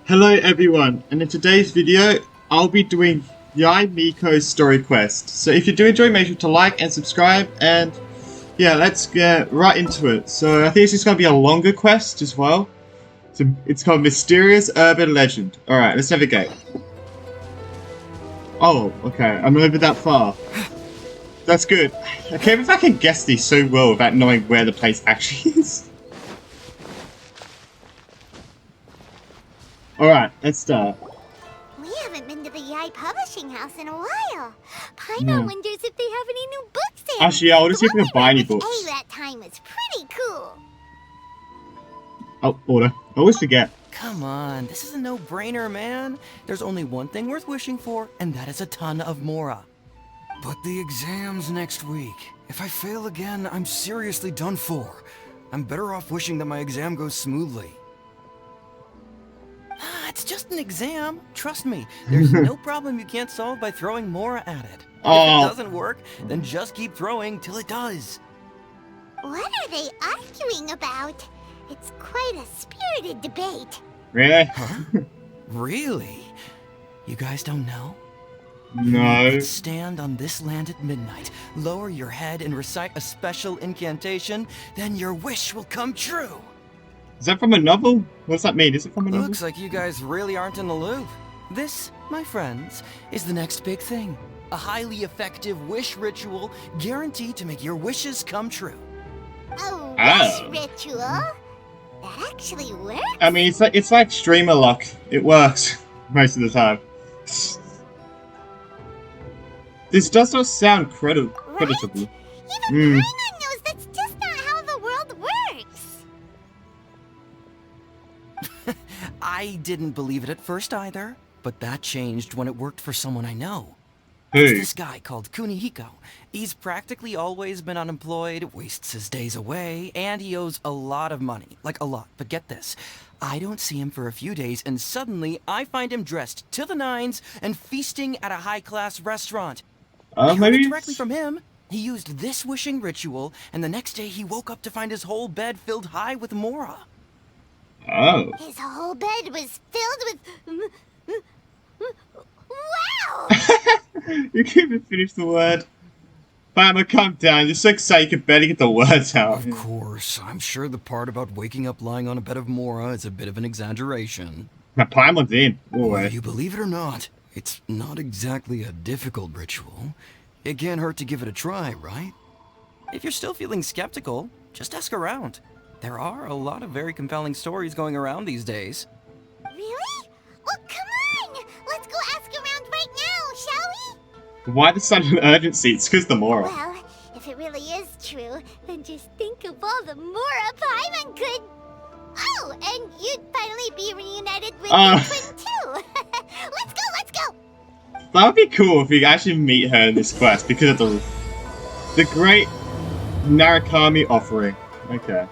Hello everyone, and in today's video, I'll be doing Yae Miko Story Quest. So if you do enjoy, make sure to like and subscribe, and yeah, let's get right into it. So I think it's just going to be a longer quest as well. So it's called Mysterious Urban Legend. Alright, let's navigate. Oh, okay, I'm over that far. That's good. I can't believe I can guess these so well without knowing where the place actually is. Alright, let's start. We haven't been to the Yae Publishing House in a while. Paimon wonders if they have any new books in. Actually, yeah, I want to see if we can buy any books. Hey, that time is pretty cool. Oh, order. I always forget. Come on, this is a no-brainer, man. There's only one thing worth wishing for, and that is a ton of Mora. But the exam's next week. If I fail again, I'm seriously done for. I'm better off wishing that my exam goes smoothly. It's just an exam. Trust me, there's no problem you can't solve by throwing Mora at it. Oh. If it doesn't work, then just keep throwing till it does. What are they arguing about? It's quite a spirited debate. Really? Huh? Really? You guys don't know? No. Stand on this land at midnight, lower your head and recite a special incantation, then your wish will come true. Is that from a novel? What does that mean? Is it from a novel? Looks like you guys really aren't in the loop. This, my friends, is the next big thing. A highly effective wish ritual guaranteed to make your wishes come true. A Oh. wish ritual? That actually works? I mean, it's like streamer luck. It works most of the time. This does not sound creditable. Even Paimon knows that's just not how the world works. I didn't believe it at first either, but that changed when it worked for someone I know. Who? It's this guy called Kunihiko. He's practically always been unemployed, wastes his days away, and he owes a lot of money. Like a lot. But get this. I don't see him for a few days, and suddenly I find him dressed to the nines and feasting at a high-class restaurant. I heard Maybe it directly from him. He used this wishing ritual, and the next day he woke up to find his whole bed filled high with Mora. Oh. His whole bed was filled with... Wow! You can't even finish the word. Bama, calm down. You're so excited you can barely get the words out. Of course, I'm sure the part about waking up lying on a bed of Mora is a bit of an exaggeration. My Paimon's in. Whether you believe it or not, it's not exactly a difficult ritual. It can't hurt to give it a try, right? If you're still feeling skeptical, just ask around. There are a lot of very compelling stories going around these days. Really? Well, come on! Let's go ask around right now, shall we? Why the sudden urgency? It's because the Mora. Well, if it really is true, then just think of all the Mora Paimon could... Oh, and you'd finally be reunited with your twin too! Let's go! That would be cool if we actually meet her in this quest because of the great Narukami offering. Okay.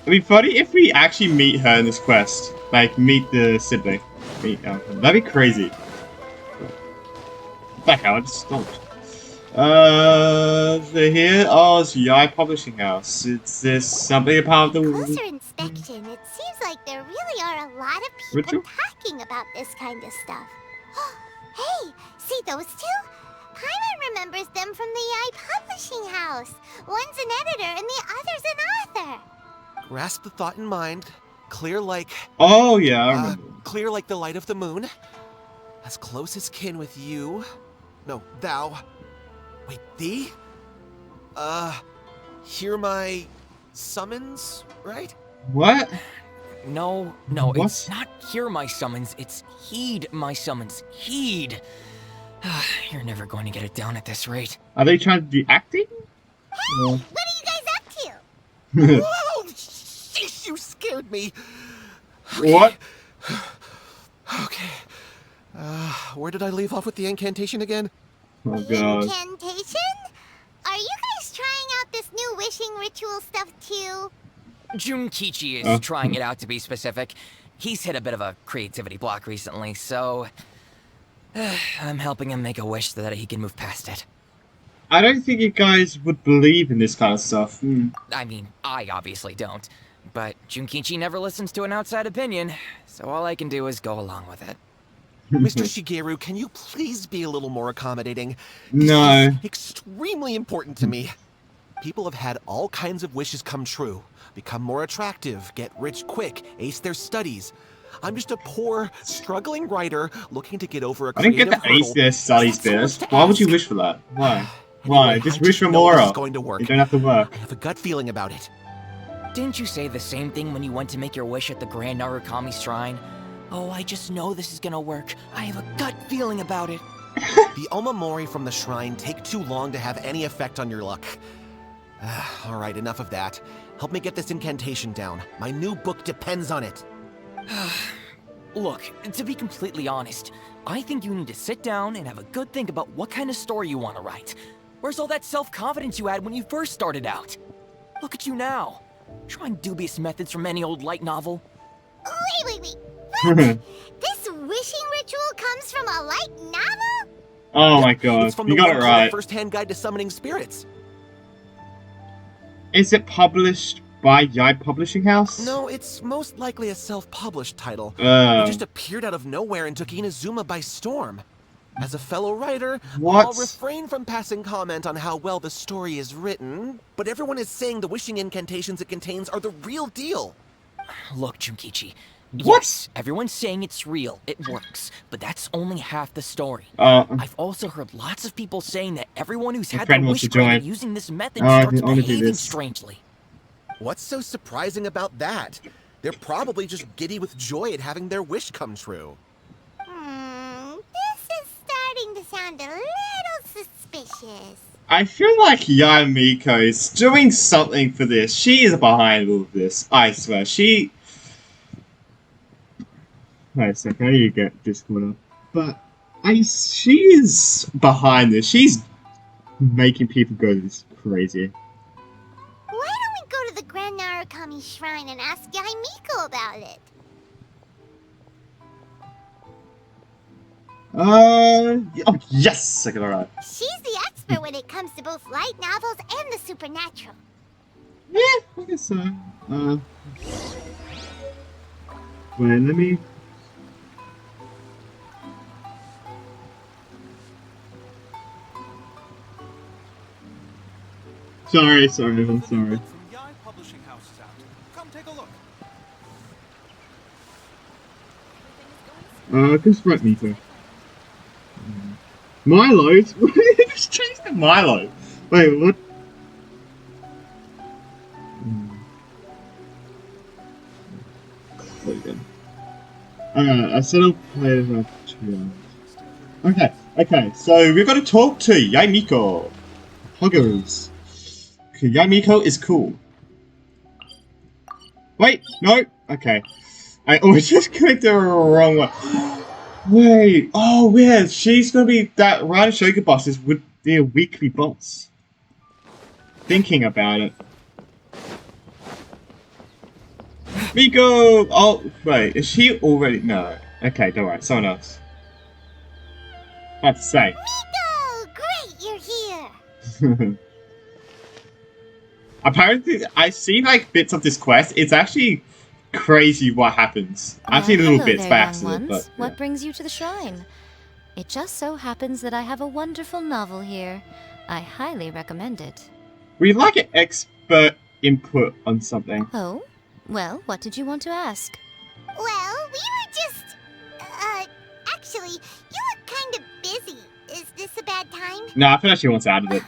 It'd be funny if we actually meet her in this quest. Like, meet the sibling. That'd be crazy. What the hell? I just stopped. So here? Oh, it's Yae Publishing House. Is this something about the... Closer inspection, it seems like there really are a lot of people Ritual? talking about this kind of stuff. Hey, see those two? Paimon remembers them from the Yae Publishing House. One's an editor and the other's an author. Grasp the thought in mind. Clear like... Oh, yeah, I remember. Clear like the light of the moon. As close as kin with you. No, thou. Wait, thee? Hear my summons, right? What? No, What? it's not hear my summons, it's heed my summons. Heed! You're never going to get it down at this rate. Are they trying to do acting? Hey, what are you guys up to? Whoa! Sheesh, you scared me. What? Okay. Where did I leave off with the incantation again? Oh, God. Incantation? Are you guys trying out this new wishing ritual stuff too? Junkichi is Oh. trying it out to be specific. He's hit a bit of a creativity block recently, so... I'm helping him make a wish so that he can move past it. I don't think you guys would believe in this kind of stuff. I mean, I obviously don't. But Junkichi never listens to an outside opinion, so all I can do is go along with it. Mr. Shigeru, can you please be a little more accommodating? No. This is extremely important to me. People have had all kinds of wishes come true. Become more attractive, get rich quick, ace their studies. I'm just a poor, struggling writer looking to get over a I didn't creative get the ace hurdle. their studies Is that so much first. to Why would you ask? wish for that? Why? Why? Anyway, Just I wish for know more. this is going to work. You don't have to work. I have a gut feeling about it. Didn't you say the same thing when you went to make your wish at the Grand Narukami Shrine? Oh, I just know this is gonna work. I have a gut feeling about it. The Omamori from the shrine take too long to have any effect on your luck. Alright, enough of that. Help me get this incantation down. My new book depends on it. Look, to be completely honest, I think you need to sit down and have a good think about what kind of story you want to write. Where's all that self-confidence you had when you first started out? Look at you now. Trying dubious methods from any old light novel. Wait. What? This wishing ritual comes from a light novel? Oh my god, It's from you the got one it called right. First-Hand Guide to Summoning Spirits. Is it published by Yae Publishing House? No, it's most likely a self-published title. Oh. It just appeared out of nowhere and took Inazuma by storm. As a fellow writer, What? I'll refrain from passing comment on how well the story is written, but everyone is saying the wishing incantations it contains are the real deal. Look, Junkichi. What? Yes, everyone's saying it's real, it works, but that's only half the story. Oh. I've also heard lots of people saying that everyone who's My had friend their wants wish to granted join. using this method Oh, I starts wanna do behaving this. strangely. What's so surprising about that? They're probably just giddy with joy at having their wish come true. This is starting to sound a little suspicious. I feel like Yae Miko is doing something for this. She is behind all of this. I swear. She... Wait a second, how do you get Discord up? But she is behind this. She's making people go this crazy. Why don't we go to the Grand Narukami Shrine and ask Yae Miko about it? Oh, yes! I got it right. She's the expert when it comes to both light novels and the supernatural. Yeah, I guess so. Wait, let me... Sorry, I'm sorry. From Yae Publishing House is out. Come take a look. Just write Miko. Milo? Just changed to Milo. Wait, what? There you go. I said I'll play it about 2 hours. Okay, so we've got to talk to Yae Miko. Huggers. Okay, Yae Miko is cool. Wait, no? Okay. I just clicked the wrong one. Wait, oh weird, she's gonna be that Ryan Shogun boss is with their weekly boss. Thinking about it. Miko! Oh, wait, is she already? No. Okay, don't worry, someone else. About to say. Miko! Great, you're here! Apparently, I see like bits of this quest. It's actually crazy what happens. I've seen little Hello bits there, by young accident, ones. but What yeah. brings you to the shrine? It just so happens that I have a wonderful novel here. I highly recommend it. We'd like an expert input on something. Oh? Well, what did you want to ask? Well, we were just... actually, you look kind of busy. Is this a bad time? No, I feel like she wants out of it.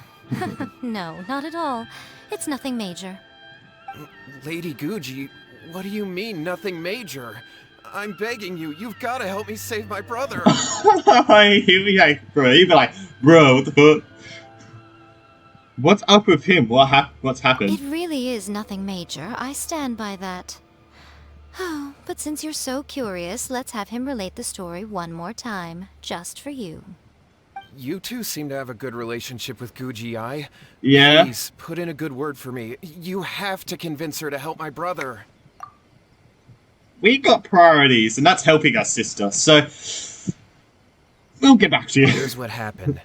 No, not at all. It's nothing major. Lady Guji, what do you mean, nothing major? I'm begging you, you've got to help me save my brother. He'd be like, bro, what the fuck? What's up with him? What's happened? It really is nothing major. I stand by that. Oh, but since you're so curious, let's have him relate the story one more time, just for you. You two seem to have a good relationship with Guji. Yeah. Please, put in a good word for me. You have to convince her to help my brother. We got priorities, and that's helping us, sister. So we'll get back to you. Here's what happened.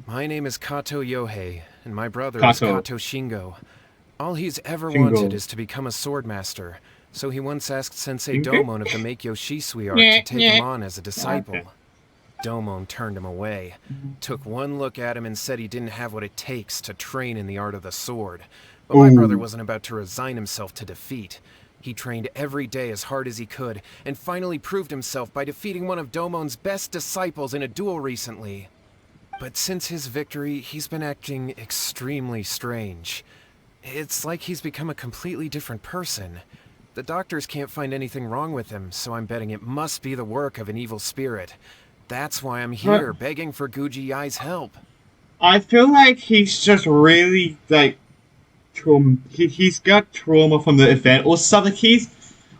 My name is Kato Yohei, and my brother is Kato. Kato Shingo. All he's ever Jingle. wanted is to become a swordmaster, so he once asked Sensei Jingle? Domon of the Meikyo Shisui art to take him on as a disciple. Okay. Domon turned him away, took one look at him and said he didn't have what it takes to train in the art of the sword. But my brother wasn't about to resign himself to defeat. He trained every day as hard as he could, and finally proved himself by defeating one of Domon's best disciples in a duel recently. But since his victory, he's been acting extremely strange. It's like he's become a completely different person. The doctors can't find anything wrong with him, so I'm betting it must be the work of an evil spirit. That's why I'm here, begging for Guji Yae's help. I feel like he's just really, like, he's got trauma from the event or something.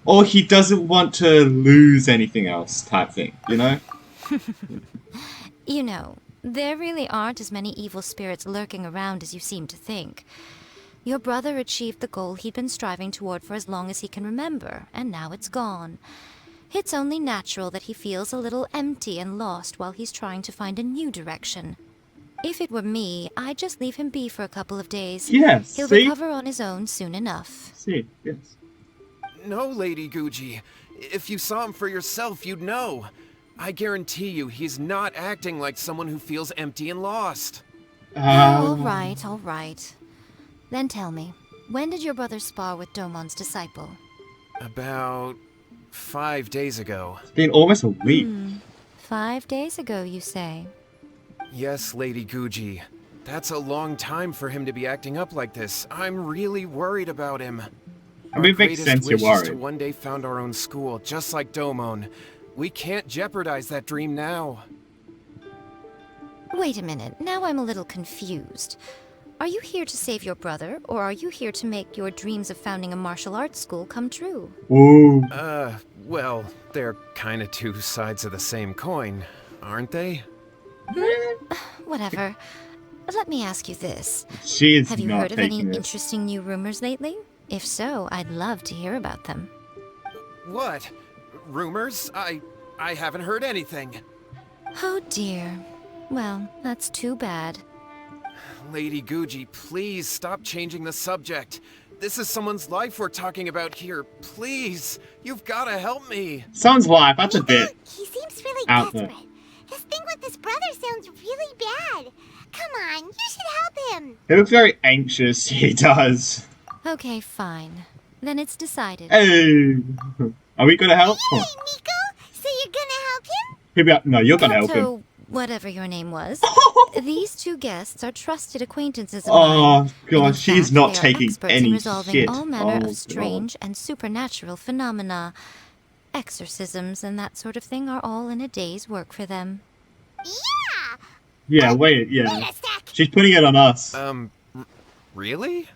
Or he doesn't want to lose anything else type thing, you know? You know, there really aren't as many evil spirits lurking around as you seem to think. Your brother achieved the goal he'd been striving toward for as long as he can remember, and now it's gone. It's only natural that he feels a little empty and lost while he's trying to find a new direction. If it were me, I'd just leave him be for a couple of days. Yes, He'll see? recover on his own soon enough. See, yes. No, Lady Guji. If you saw him for yourself, you'd know. I guarantee you, he's not acting like someone who feels empty and lost. All right. Then tell me, when did your brother spar with Domon's disciple? About 5 days ago. It's been almost a week. 5 days ago, you say? Yes, Lady Guji. That's a long time for him to be acting up like this. I'm really worried about him. I mean, it makes sense you're wish is worried. to one day found our own school, just like Domon. We can't jeopardize that dream now. Wait a minute, now I'm a little confused. Are you here to save your brother, or are you here to make your dreams of founding a martial arts school come true? Ooh. Well, they're kinda two sides of the same coin, aren't they? Whatever. Let me ask you this. She is Have you not heard of any taking this. interesting new rumors lately? If so, I'd love to hear about them. What? Rumors? I haven't heard anything. Oh dear. Well, that's too bad. Lady Guji, please stop changing the subject. This is someone's life we're talking about here. Please, you've gotta help me. Sounds live, that's a bit. He seems really out there. desperate. His thing with his brother sounds really bad. Come on, you should help him. He looks very anxious, he does. Okay, fine. Then it's decided. Hey! Are we gonna help? Hey, Miko, so you're gonna help him? Maybe no, you're gonna help him. So, whatever your name was, these two guests are trusted acquaintances of mine. Oh god, In she's fact, not they are taking experts any in resolving shit. all manner Oh, of strange and supernatural phenomena. Exorcisms and that sort of thing are all in a day's work for them. Yeah. Yeah, wait, Wait yeah. a sec. She's putting it on us. Really?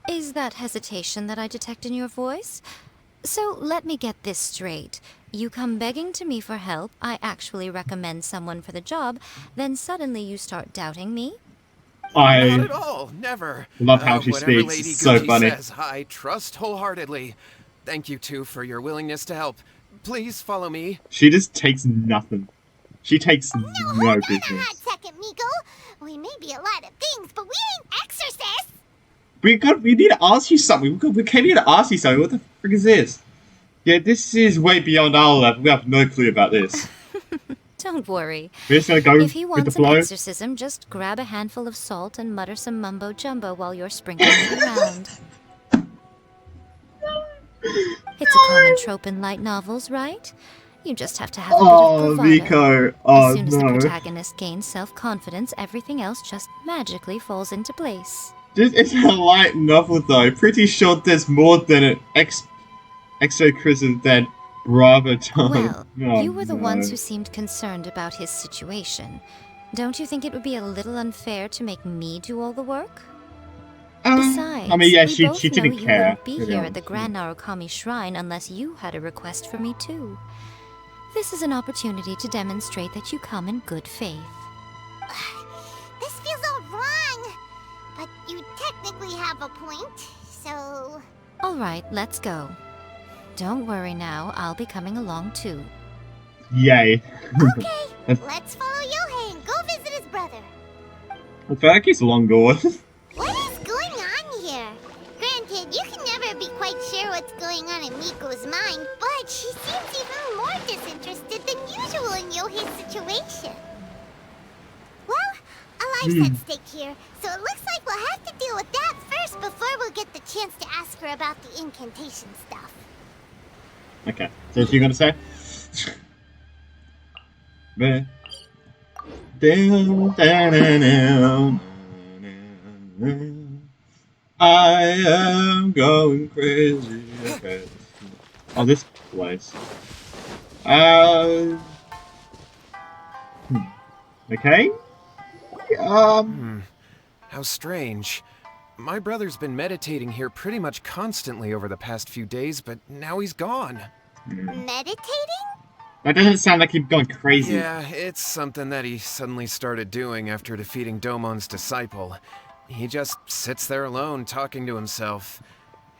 Is that hesitation that I detect in your voice? So let me get this straight. You come begging to me for help, I actually recommend someone for the job, then suddenly you start doubting me? I Not at all, never. love how she Whatever speaks. Lady It's so Guji funny. says, I trust wholeheartedly. Thank you, too, for your willingness to help. Please follow me. She just takes nothing. She takes no Hold on a business. hot second, Miko. We may be a lot of things, but we ain't exorcists. We need to ask you something. We came here to ask you something. What the frick is this? Yeah, this is way beyond our level. We have no clue about this. Don't worry. We're just gonna go If he with the wants an flow. exorcism, just grab a handful of salt and mutter some mumbo-jumbo while you're sprinkling it around. It's a common trope in light novels, right? You just have to have a bit Oh, of bravado. Miko. Oh, As soon as the no. protagonist gains self-confidence, everything else just magically falls into place. This is a light novel, though. Pretty sure there's more than an exorcism than Bravo Time. Well, Oh, you were the no. ones who seemed concerned about his situation. Don't you think it would be a little unfair to make me do all the work? Besides, I mean, yeah, we she both didn't know you care. wouldn't be to be here at the honest. Grand Narukami Shrine unless you had a request for me too. This is an opportunity to demonstrate that you come in good faith. This feels all wrong. But you technically have a point, so... All right, let's go. Don't worry now, I'll be coming along too. Yay. Okay, let's follow Yohei and go visit his brother. I feel like he's long gone. What is going on here? she seems even more disinterested than usual in Yohei's situation. Well, a life's at stake here, so it looks like we'll have to deal with that first before we'll get the chance to ask her about the incantation stuff. Okay, so what you gonna say? Down, down, down, down. I am going crazy. Okay. Oh, this place. Okay. How strange. My brother's been meditating here pretty much constantly over the past few days, but now he's gone. Meditating? That doesn't sound like he's going crazy. Yeah, it's something that he suddenly started doing after defeating Domon's disciple. He just sits there alone, talking to himself.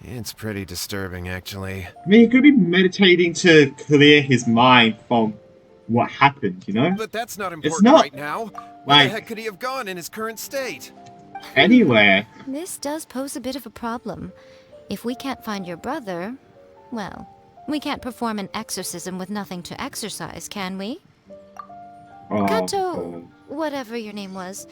It's pretty disturbing, actually. I mean, he could be meditating to clear his mind from what happened, you know? But that's not important not. right now. Where Like- the heck could he have gone in his current state? Anywhere. This does pose a bit of a problem. If we can't find your brother, well, we can't perform an exorcism with nothing to exorcise, can we? Oh, Kato, whatever your name was,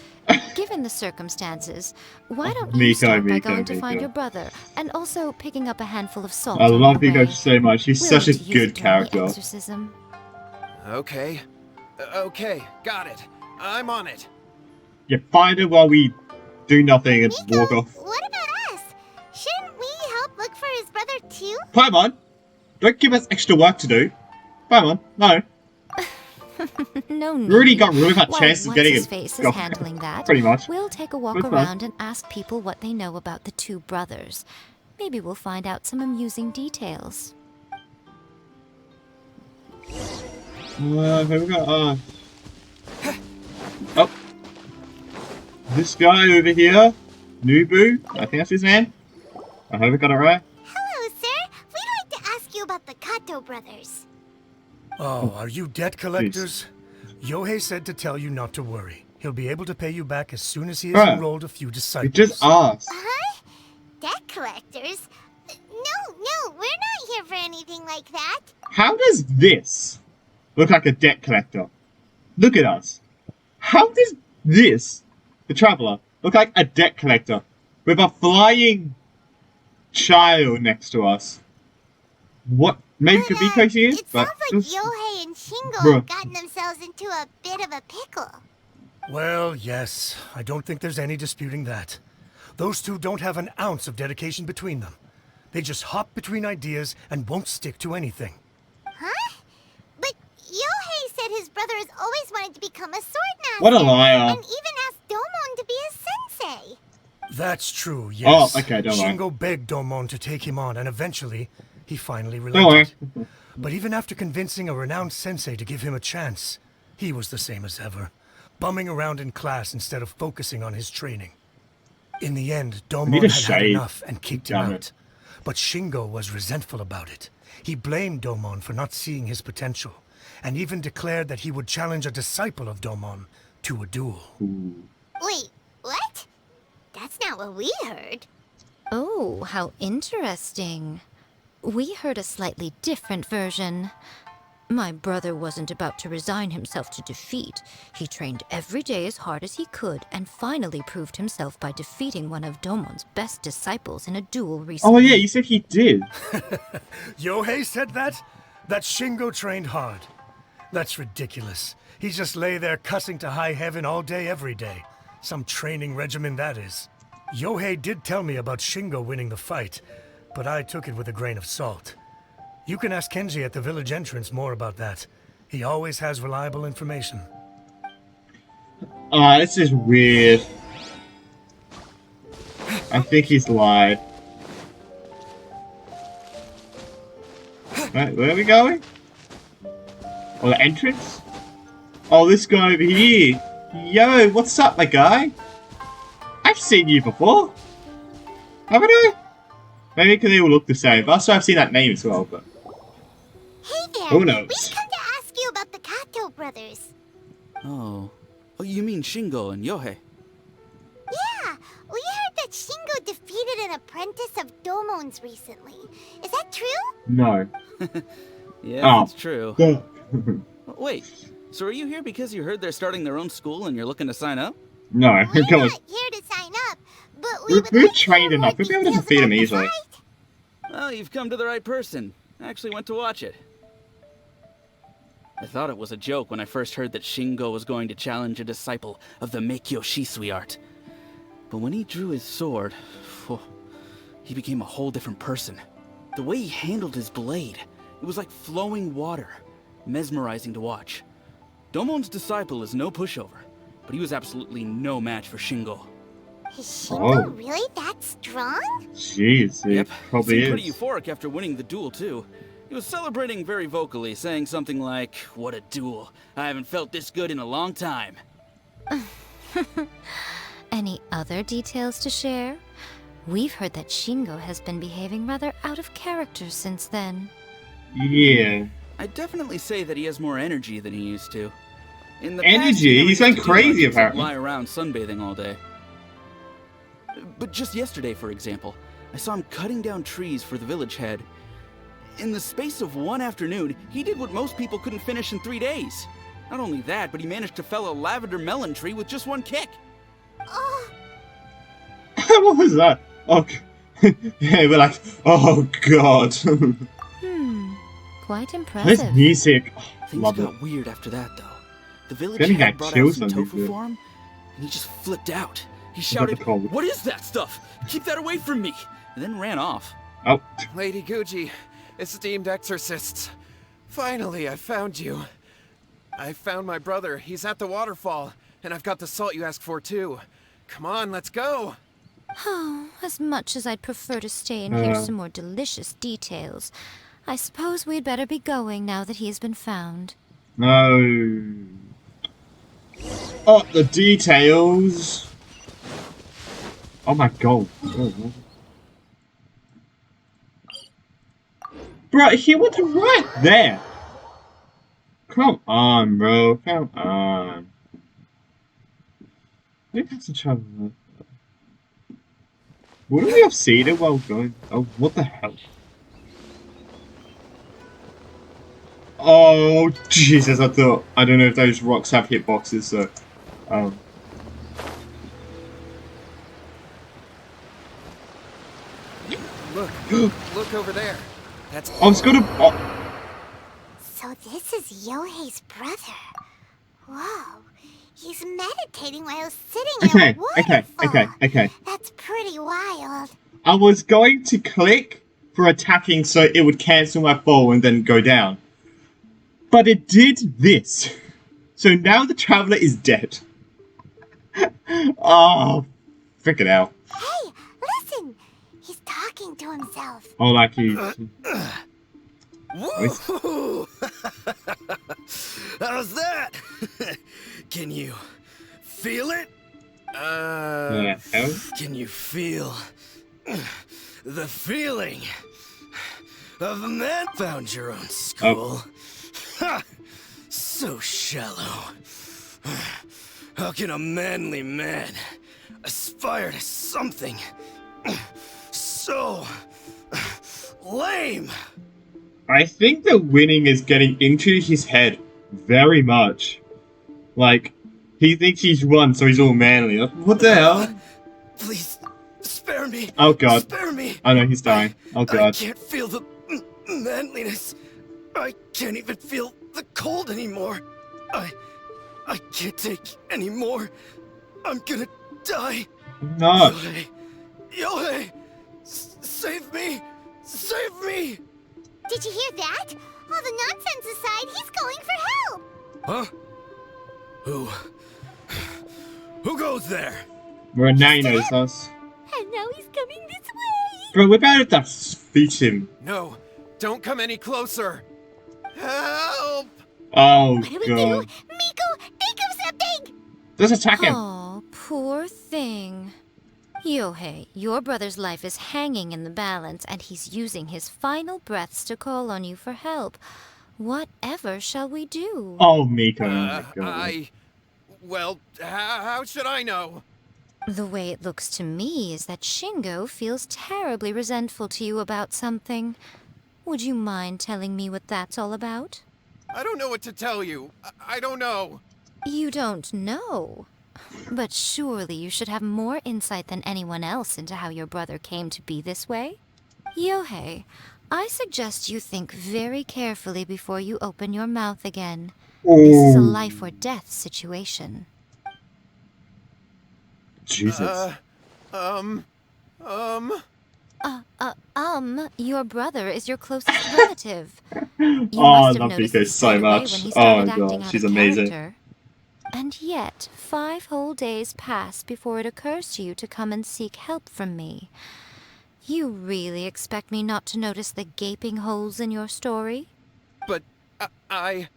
given the circumstances, why don't you Miko, start by Miko, going to find Miko. your brother, and also picking up a handful of salt I on love your Miko way? so much. He's We'll such a need to use good it during the character. exorcism. Okay. Okay, got it. I'm on it. You find her while we do nothing and Miko, walk off. what about us? Shouldn't we help look for his brother too? Paimon, don't give us extra work to do. Paimon, no. No We already need. got rid of our While chance of getting his it. face is Go. handling that, Pretty much. we'll take a walk Good fun. around and ask people what they know about the two brothers. Maybe we'll find out some amusing details. Here we go. Oh. This guy over here, Nubu, I think that's his name. I hope I got it right. Hello, sir. We'd like to ask you about the Kato brothers. Oh, are you debt collectors? Yohei said to tell you not to worry. He'll be able to pay you back as soon as he has Bruh, enrolled a few We disciples. just asked. Huh? Debt collectors? No, we're not here for anything like that. How does this look like a debt collector? Look at us. How does this, the traveler, look like a debt collector with a flying child next to us? What? Maybe But, Kabiko she is, it but sounds like just- Yohei and Shingo Bruh. have gotten themselves into a bit of a pickle. Well, yes. I don't think there's any disputing that. Those two don't have an ounce of dedication between them. They just hop between ideas and won't stick to anything. Huh? But Yohei said his brother has always wanted to become a swordmaster. What a liar. And even asked Domon to be his sensei. That's true, yes. Oh, okay, don't worry. Shingo begged Domon to take him on, and eventually, he finally Don't worry. relented. But even after convincing a renowned sensei to give him a chance, he was the same as ever, bumming around in class instead of focusing on his training. In the end, need Domon a had shave. enough and kicked him Damn out. it. But Shingo was resentful about it. He blamed Domon for not seeing his potential, and even declared that he would challenge a disciple of Domon to a duel. Wait, what? That's not what we heard. Oh, how interesting. We heard a slightly different version. My brother wasn't about to resign himself to defeat. He trained every day as hard as he could and finally proved himself by defeating one of Domon's best disciples in a duel recently. Oh yeah, you said he did. Yohei said that? That Shingo trained hard. That's ridiculous. He just lay there cussing to high heaven all day, every day. Some training regimen, that is. Yohei did tell me about Shingo winning the fight, but I took it with a grain of salt. You can ask Kenji at the village entrance more about that. He always has reliable information. This is weird. I think he's lied. Right, where are we going? Oh, the entrance? Oh, this guy over here. Yo, what's up, my guy? I've seen you before. Haven't I? Maybe because they all look the same. Also, I've seen that name as well, but... Hey there. Who knows? We've come to ask you about the Kato brothers. Oh, you mean Shingo and Yohei? Yeah, we heard that Shingo defeated an apprentice of Domon's recently. Is that true? No. Yeah, Oh. that's true. Wait, so are you here because you heard they're starting their own school and you're looking to sign up? No, We're come on. not here to sign up, but we would We're like to trained hear more enough. We'll be able to details defeat him about the easily. fight. Well, you've come to the right person. I actually went to watch it. I thought it was a joke when I first heard that Shingo was going to challenge a disciple of the Meikyo Shisui art. But when he drew his sword, he became a whole different person. The way he handled his blade, it was like flowing water, mesmerizing to watch. Domon's disciple is no pushover, but he was absolutely no match for Shingo. Is Shingo Oh. really that strong? Jeez, it Yep, probably seemed pretty is. euphoric after winning the duel too. He was celebrating very vocally, saying something like, "What a duel. I haven't felt this good in a long time." Any other details to share? We've heard that Shingo has been behaving rather out of character since then. Yeah. I'd definitely say that he has more energy than he used to. In the Energy? past, he never He's used going to do crazy, much except apparently. lie around sunbathing all day. But just yesterday, for example, I saw him cutting down trees for the village head. In the space of one afternoon, he did what most people couldn't finish in 3 days. Not only that, but he managed to fell a lavender melon tree with just one kick. Oh, What was that? Oh, yeah, we're like, oh god. Quite This impressive. music. Oh, Things love it. got weird after that, though. The village Then he head got brought out killed some something tofu good. for him, and he just flipped out. He got shouted, the cold. "What is that stuff? Keep that away from me!" and then ran off. Oh, Lady Guji, esteemed exorcists. Finally, I found you. I found my brother. He's at the waterfall, and I've got the salt you asked for, too. Come on, let's go. Oh, as much as I'd prefer to stay and hear some more delicious details, I suppose we'd better be going now that he has been found. no. Oh, the details. Oh my god. Oh. Bro, he was right there. Come on, bro. Come on. I think that's a trouble. Wouldn't we have seen it while going? Oh, what the hell? Oh, Jesus, I thought. I don't know if those rocks have hitboxes, so. Look over there. That's I was gonna. Oh, so this is Yohei's brother. Whoa, he's meditating while sitting in okay, a waterfall. okay. That's pretty wild. I was going to click for attacking so it would cancel my fall and then go down. But it did this. So now the traveler is dead. Oh, freaking hell. Hey, listen! He's talking to himself. Oh, like he. Woo! How's that? Can you feel it? Yeah, hell? Can you feel the feeling of a man found your own school? Ha! So shallow. How can a manly man aspire to something so lame? I think the winning is getting into his head very much. Like, he thinks he's won, so he's all manly. Like, what the hell? Please, spare me. Oh god. Spare me. I know he's dying. Oh I god. can't feel the manliness. I can't even feel the cold anymore. I can't take any more. I'm gonna die. No. Yohei! Save me! Save me! Did you hear that? All the nonsense aside, he's going for help! Huh? Who goes there? Well, now he knows us. And now he's coming this way! Bro, we're about to defeat him. No, don't come any closer. Help! Oh What do we do? god. Miko, think of something! Let's attack him. Oh, poor thing. Yohei, your brother's life is hanging in the balance, and he's using his final breaths to call on you for help. Whatever shall we do? Oh, Miko. Oh my god. Well, how should I know? The way it looks to me is that Shingo feels terribly resentful to you about something. Would you mind telling me what that's all about? I don't know what to tell you. I don't know. You don't know? But surely you should have more insight than anyone else into how your brother came to be this way? Yohei, I suggest you think very carefully before you open your mouth again. This is a life or death situation. Jesus. Your brother is your closest relative. You Oh, I must have love noticed Miko it so straight away much. when he Oh started my acting god, out she's of amazing. character. And yet, 5 whole days pass before it occurs to you to come and seek help from me. You really expect me not to notice the gaping holes in your story? But I...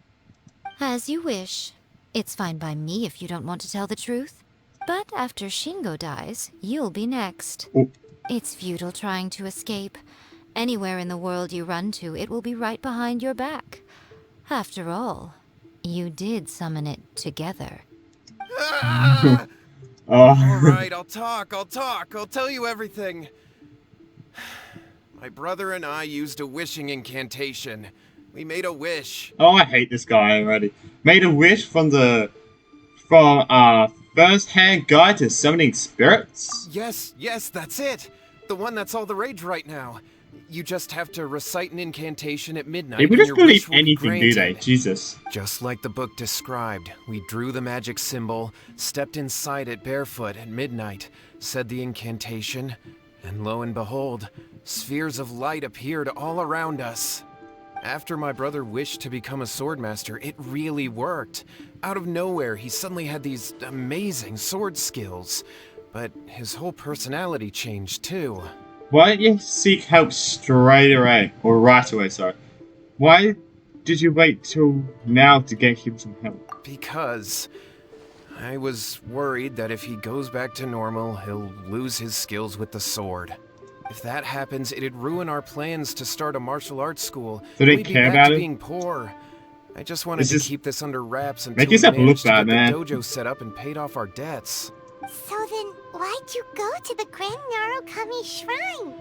As you wish. It's fine by me if you don't want to tell the truth. But after Shingo dies, you'll be next. Oh. It's futile trying to escape. Anywhere in the world you run to, it will be right behind your back. After all, you did summon it together. Ah! All right, I'll talk. I'll tell you everything. My brother and I used a wishing incantation. We made a wish. Oh, I hate this guy already. Made a wish from first-hand guide to summoning spirits? Yes, that's it. The one that's all the rage right now. You just have to recite an incantation at midnight. People and just your believe wish will be anything, do they? granted. Jesus. Just like the book described, we drew the magic symbol, stepped inside it barefoot at midnight, said the incantation, and lo and behold, spheres of light appeared all around us. After my brother wished to become a swordmaster, it really worked. Out of nowhere, he suddenly had these amazing sword skills. But his whole personality changed too. Why didn't you seek help straight away? Or right away, sorry. Why did you wait till now to get him some help? Because I was worried that if he goes back to normal, he'll lose his skills with the sword. If that happens, it'd ruin our plans to start a martial arts school. So they We'd be care back about to it? being poor. I just wanted to keep this under wraps until Make we yourself look managed to bad, get man. the dojo set up and paid off our debts. So then, why'd you go to the Grand Narukami Shrine?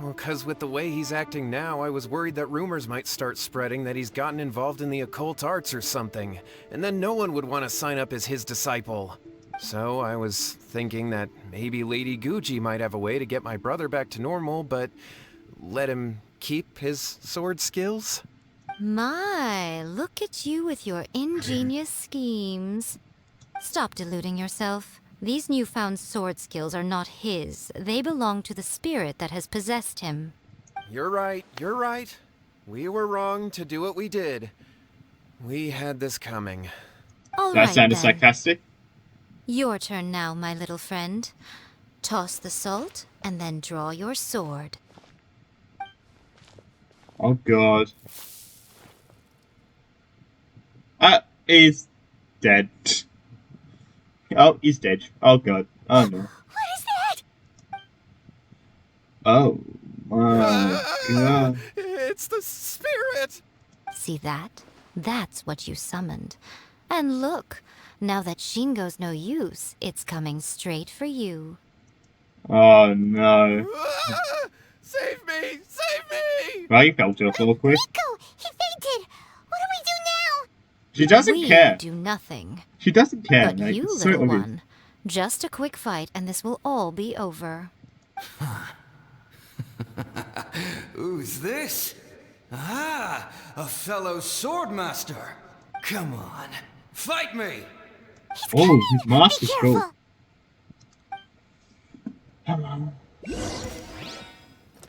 Well, 'cause with the way he's acting now, I was worried that rumors might start spreading that he's gotten involved in the occult arts or something, and then no one would want to sign up as his disciple. So I was thinking that maybe Lady Guji might have a way to get my brother back to normal, but let him keep his sword skills? My, look at you with your ingenious schemes. Stop deluding yourself. These newfound sword skills are not his. They belong to the spirit that has possessed him. You're right. We were wrong to do what we did. We had this coming. All That right, sounded then. sarcastic. Your turn now, my little friend. Toss the salt, and then draw your sword. Oh god. He's dead. Oh, he's dead. Oh god. Oh no. What is that? Oh my god. It's the spirit! See that? That's what you summoned. And look, now that Shingo's no use, it's coming straight for you. Oh no. Save me! Save me! Well, you fell to the floor quick. Miko, he fainted. What do we do now? She doesn't We care. do nothing. She doesn't care. But Like, you, it's so little obvious. one, just a quick fight and this will all be over. Who's this? Ah, a fellow swordmaster. Come on, fight me! Oh, his mask Be is cool. careful. Hello.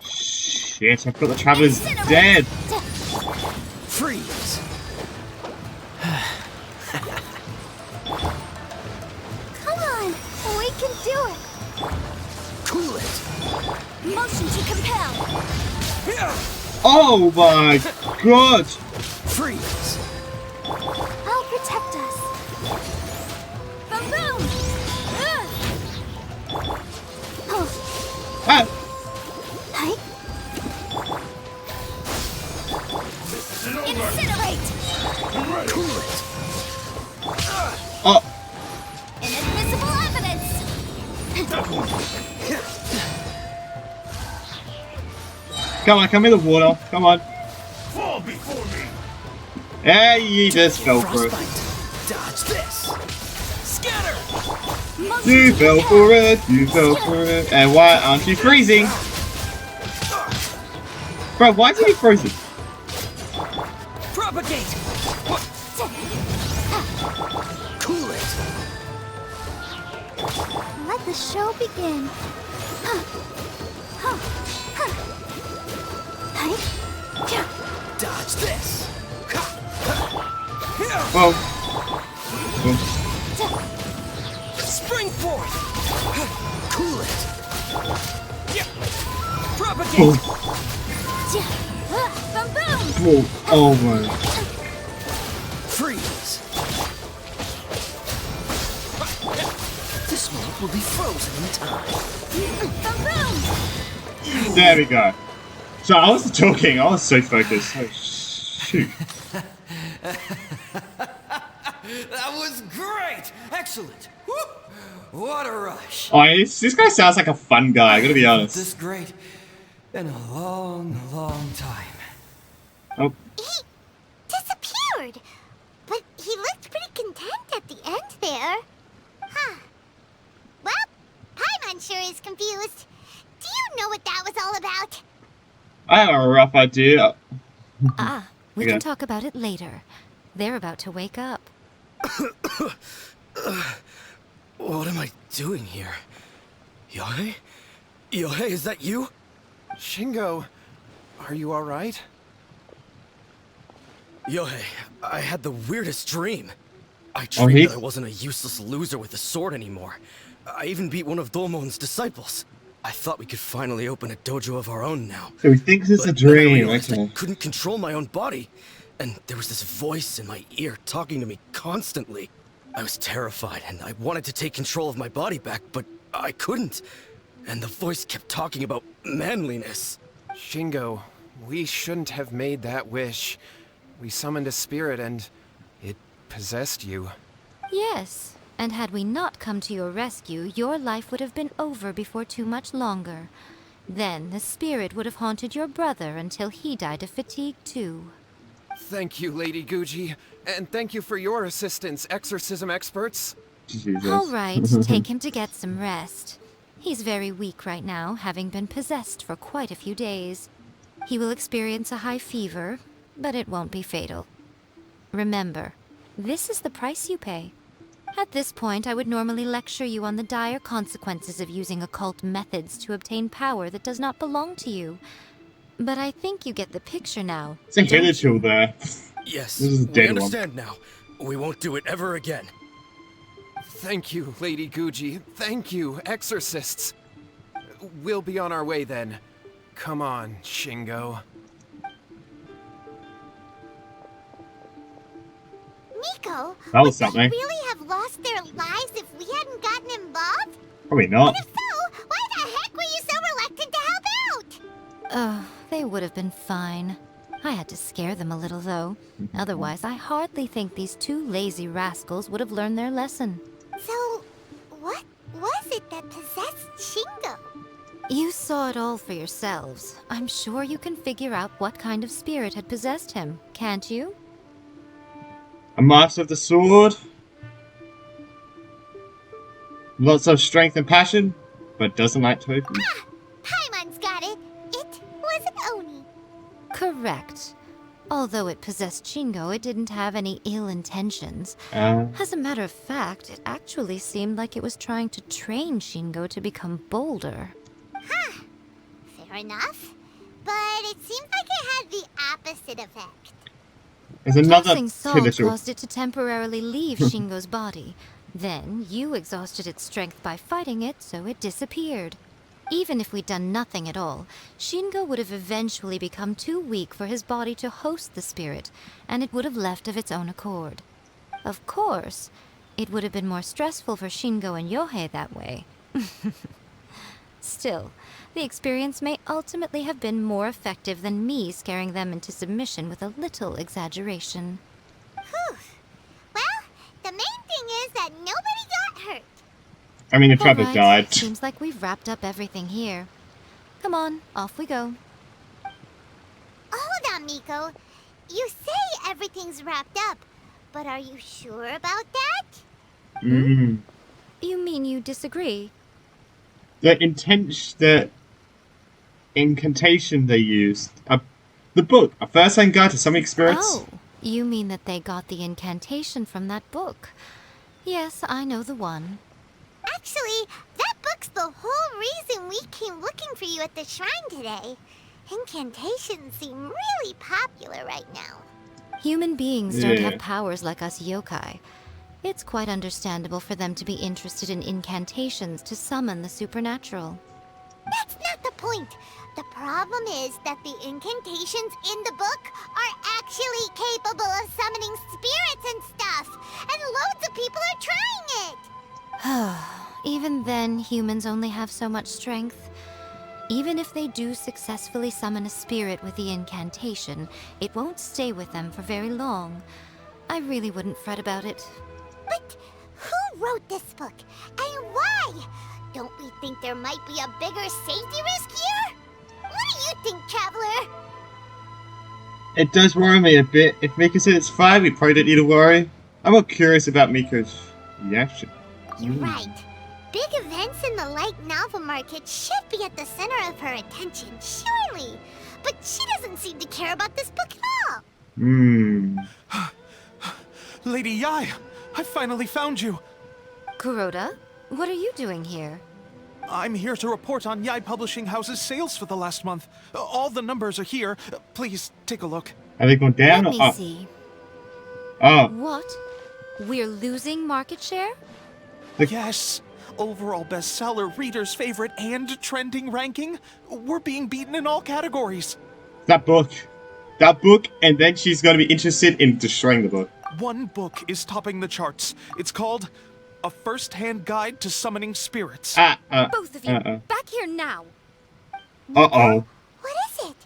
Shit, I've got the Traveler's dead. Freeze! Come on, we can do it. Cool it! Motion to compel. Oh my god. Freeze! I'll protect us. Boom, boom. Ah. Hi. Incinerate. Cool it! Oh. Inadmissible evidence. Come on, come in the water. Come on. Fall before me. Yeah, you just fell for it. Dodge this. Scatter. You fell for it. You fell for it. And why aren't you freezing? Bro, why is he frozen? Propagate. Cool it. Let the show begin. Dodge this. Well. Spring forth. Cool it. Oh. Propagate. Boom! Oh my. Freeze. This world will be frozen in time. There we go. So I wasn't talking, I was so focused. Oh, shoot. That was great! Excellent! Woo! What a rush! Oh, this guy sounds like a fun guy, I gotta be honest. This great in a long, long time. Oh. He disappeared! But he looked pretty content at the end there. Huh. Well, Paimon sure is confused. Do you know what that was all about? I have a rough idea. We can talk about it later. They're about to wake up. What am I doing here? Yae? Yae, is that you? Shingo, are you alright? Yae, I had the weirdest dream. I dreamed he- that I wasn't a useless loser with a sword anymore. I even beat one of Domon's disciples. I thought we could finally open a dojo of our own now. So he thinks it's a But then I dream, realized okay. I couldn't control my own body, and there was this voice in my ear talking to me constantly. I was terrified, and I wanted to take control of my body back, but I couldn't. And the voice kept talking about manliness. Shingo, we shouldn't have made that wish. We summoned a spirit and it possessed you. Yes, and had we not come to your rescue, your life would have been over before too much longer. Then the spirit would have haunted your brother until he died of fatigue too. Thank you, Lady Guji, and thank you for your assistance, exorcism experts. Jesus. All right, take him to get some rest. He's very weak right now, having been possessed for quite a few days. He will experience a high fever, but it won't be fatal. Remember, this is the price you pay. At this point, I would normally lecture you on the dire consequences of using occult methods to obtain power that does not belong to you. But I think you get the picture now. It's a don't Hilichil there. Yes, This is a we dead one. understand now. We won't do it ever again. Thank you, Lady Guji. Thank you, exorcists. We'll be on our way then. Come on, Shingo. Miko, That was would something. they really have lost their lives if we hadn't gotten involved? Probably not. If so, why the heck were you so reluctant to help out? Oh, they would have been fine. I had to scare them a little, though. Otherwise, I hardly think these two lazy rascals would have learned their lesson. So, what was it that possessed Shingo? You saw it all for yourselves. I'm sure you can figure out what kind of spirit had possessed him, can't you? A master of the sword. Lots of strength and passion, but doesn't like to open. Ah! Paimon's got it. It was an Oni. Correct. Although it possessed Shingo, it didn't have any ill intentions. Uh, As a matter of fact, it actually seemed like it was trying to train Shingo to become bolder. Huh. Fair enough. But it seems like it had the opposite effect. there's another Tossing salt Hilichil. caused it to temporarily leave Shingo's body. Then, you exhausted its strength by fighting it, so it disappeared. Even if we'd done nothing at all, Shingo would have eventually become too weak for his body to host the spirit, and it would have left of its own accord. Of course, it would have been more stressful for Shingo and Yohei that way. Still, the experience may ultimately have been more effective than me scaring them into submission with a little exaggeration. Whew. Well, the main thing is that nobody got hurt. I mean, if Trevor Alright, died. seems like we've wrapped up everything here. Come on, off we go. Miko. You say everything's wrapped up, but are you sure about that? Mm. You mean you disagree? The incantation they used. The book, a first-hand guide to summoning spirits. Oh, you mean that they got the incantation from that book? Yes, I know the one. Actually, that book's the whole reason we came looking for you at the shrine today. Incantations seem really popular right now. Human beings don't Yeah. have powers like us yokai. It's quite understandable for them to be interested in incantations to summon the supernatural. That's not the point. The problem is that the incantations in the book are actually capable of summoning spirits and stuff, and loads of people are trying it. Even then, humans only have so much strength. Even if they do successfully summon a spirit with the incantation, it won't stay with them for very long. I really wouldn't fret about it. But who wrote this book, and why? Don't we think there might be a bigger safety risk here? What do you think, Traveler? It does worry me a bit. If Miko said it's fine, we probably don't need to worry. I'm more curious about Miko's reaction. You're right. Big events in the light novel market should be at the center of her attention, surely. But she doesn't seem to care about this book at all. Lady Yae, I finally found you. Kuroda, what are you doing here? I'm here to report on Yae Publishing House's sales for the last month. All the numbers are here. Please take a look. Have they gone down Let or me up? see. Oh. What? We're losing market share? Yes. Overall bestseller, reader's favorite, and trending ranking. We're being beaten in all categories. That book. That book, and then she's going to be interested in destroying the book. One book is topping the charts. It's called A First-Hand Guide to Summoning Spirits. Both of you, back here now. Uh-oh. What is it?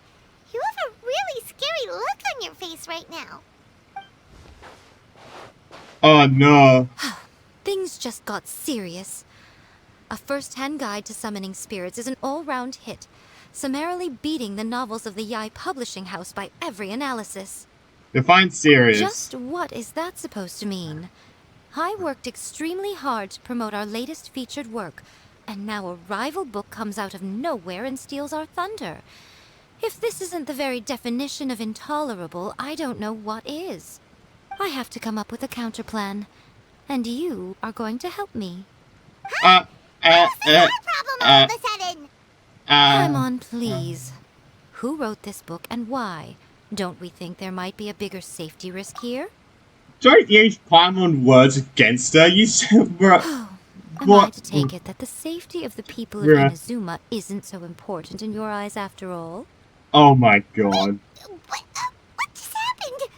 You have a really scary look on your face right now. Oh, no. Things just got serious. A first-hand guide to summoning spirits is an all-round hit, summarily beating the novels of the Yae Publishing House by every analysis. Define serious. Just what is that supposed to mean? I worked extremely hard to promote our latest featured work, and now a rival book comes out of nowhere and steals our thunder. If this isn't the very definition of intolerable, I don't know what is. I have to come up with a counterplan, and you are going to help me. What's your problem all of a sudden? Come on, please. Who wrote this book and why? Don't we think there might be a bigger safety risk here? Don't use Paimon words against her. You said, bro. Am I to take it that the safety of the people of Inazuma isn't so important in your eyes after all? Oh my god. What just happened?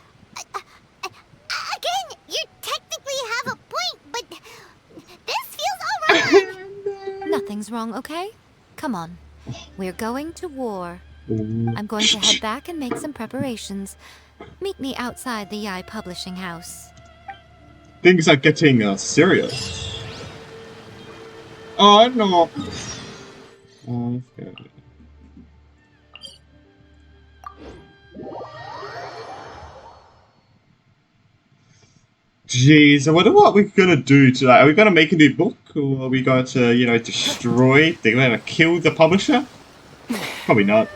Again, you technically have a point, but this feels all wrong. Nothing's wrong, okay? Come on. We're going to war. I'm going to head back and make some preparations. Meet me outside the Yae Publishing House. Things are getting serious. Oh no. Okay. Jeez, I wonder what we're gonna do today. Are we gonna make a new book, or are we going to, you know, destroy? They're gonna kill the publisher? Probably not.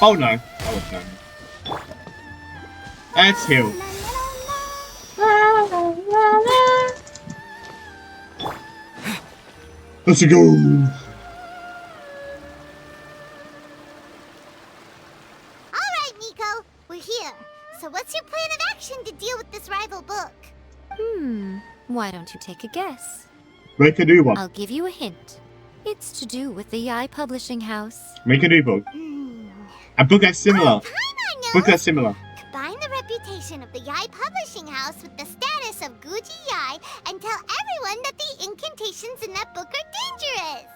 Oh no. Oh no. Let's heal. Let's go. Alright, Miko, we're here. So what's your plan of action to deal with this rival book? Why don't you take a guess? Make a new one. I'll give you a hint. It's to do with the Yae Publishing House. Make a new book. A book that's similar. Book that's similar. Combine the reputation of the Yae Publishing House with the status of Guji Yae and tell everyone that the incantations in that book are dangerous.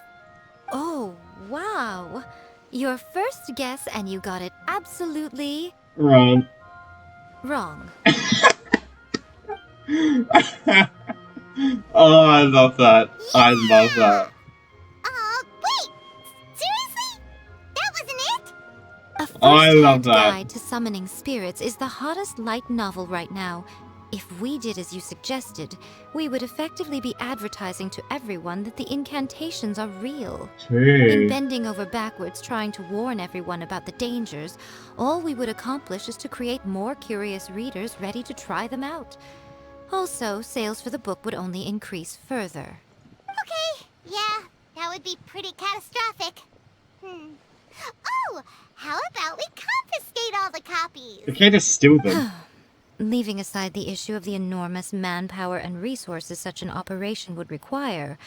Oh, wow. Your first guess and you got it absolutely Wrong. wrong. Oh, I love that. I love that. Wait! Seriously? That was I love First-Hand that. Guide to Summoning Spirits is the hottest light novel right now. If we did as you suggested, we would effectively be advertising to everyone that the incantations are real. In True. bending over backwards trying to warn everyone about the dangers, all we would accomplish is to create more curious readers ready to try them out. Also, sales for the book would only increase further. Okay, yeah, that would be pretty catastrophic. Oh, how about we confiscate all the copies? We can't just steal them. Leaving aside the issue of the enormous manpower and resources such an operation would require,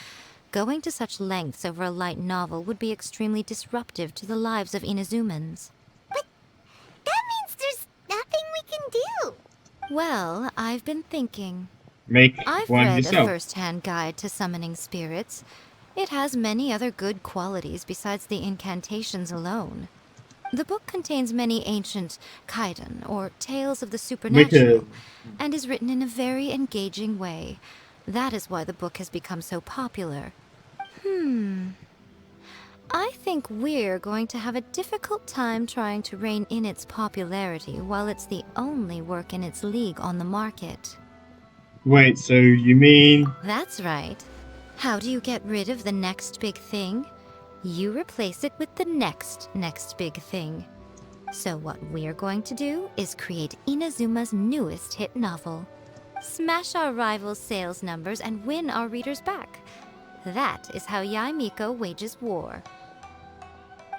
going to such lengths over a light novel would be extremely disruptive to the lives of Inazumans. But that means there's nothing we can do. Well, I've been thinking. Make I've one read yourself. a first-hand guide to summoning spirits. It has many other good qualities besides the incantations alone. The book contains many ancient kaiden, or tales of the supernatural, and is written in a very engaging way. That is why the book has become so popular. I think we're going to have a difficult time trying to rein in its popularity while it's the only work in its league on the market. Wait, so you mean... That's right. How do you get rid of the next big thing? You replace it with the next big thing. So what we're going to do is create Inazuma's newest hit novel. Smash our rivals' sales numbers and win our readers back. That is how Yae Miko wages war.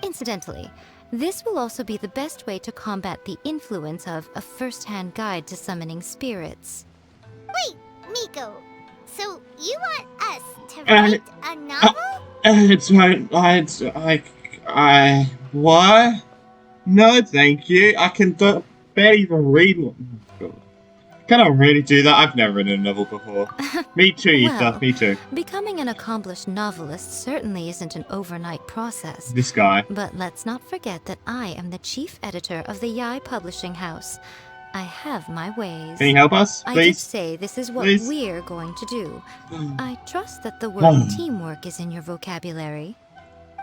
Incidentally, this will also be the best way to combat the influence of a first-hand guide to summoning spirits. Wait, Miko. So you want us to write a novel? It's what? No, thank you. I can barely even read one. Can I really do that? I've never written a novel before. Me too, Ether. Well, Me too. Becoming an accomplished novelist certainly isn't an overnight process. This guy. But let's not forget that I am the chief editor of the Yae Publishing House. I have my ways. Can you help us, I please? did say this is what Please? we're going to do. I trust that the word teamwork is in your vocabulary.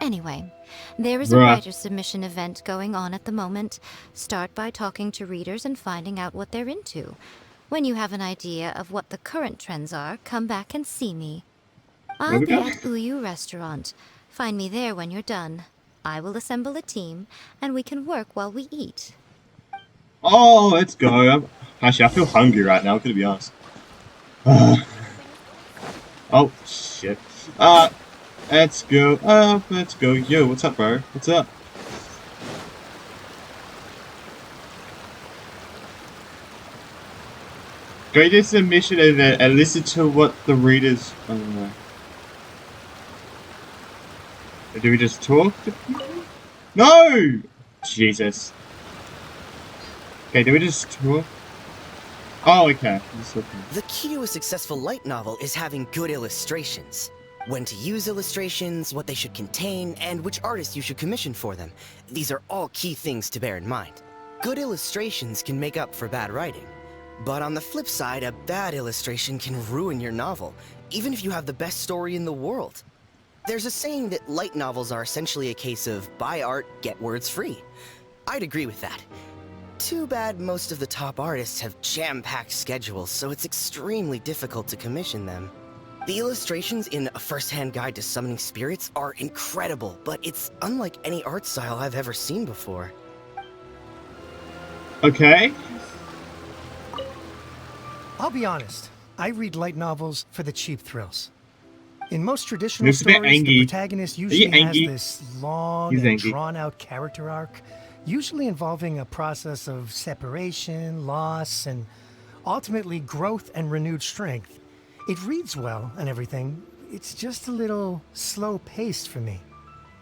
Anyway, there is a writer submission event going on at the moment. Start by talking to readers and finding out what they're into. When you have an idea of what the current trends are, come back and see me. I'll be at Uyu Restaurant. Find me there when you're done. I will assemble a team, and we can work while we eat. Oh, let's go. Actually, I feel hungry right now, I'm gonna be honest. Oh, shit. Let's go. Let's go. Yo, what's up, bro? What's up? Go to submission event and listen to what the readers... I don't know. Do we just talk to people? No! Jesus. Okay, do we just talk? Oh, okay. The key to a successful light novel is having good illustrations. When to use illustrations, what they should contain, and which artist you should commission for them. These are all key things to bear in mind. Good illustrations can make up for bad writing. But on the flip side, a bad illustration can ruin your novel, even if you have the best story in the world. There's a saying that light novels are essentially a case of buy art, get words free. I'd agree with that. Too bad most of the top artists have jam-packed schedules, so it's extremely difficult to commission them. The illustrations in A First-Hand Guide to Summoning Spirits are incredible, but it's unlike any art style I've ever seen before. Okay. I'll be honest, I read light novels for the cheap thrills. In most traditional stories, the protagonist usually has this long and drawn-out character arc, usually involving a process of separation, loss, and ultimately growth and renewed strength. It reads well and everything, it's just a little slow-paced for me.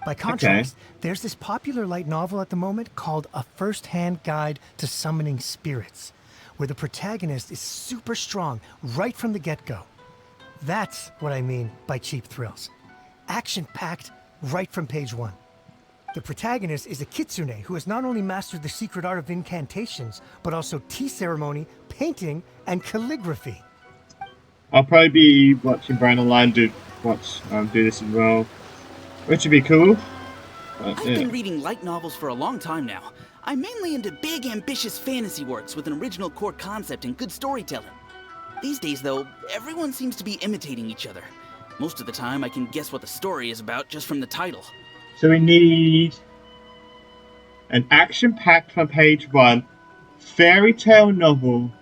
By contrast, there's this popular light novel at the moment called A First-Hand Guide to Summoning Spirits, where the protagonist is super strong right from the get-go. That's what I mean by cheap thrills. Action-packed right from page one. The protagonist is a kitsune who has not only mastered the secret art of incantations, but also tea ceremony, painting, and calligraphy. I'll probably be watching Brian online do this as well, which would be cool. I've been reading light novels for a long time now. I'm mainly into big, ambitious fantasy works with an original core concept and good storytelling. These days, though, everyone seems to be imitating each other. Most of the time, I can guess what the story is about just from the title. So we need an action-packed from page 1, fairy tale novel,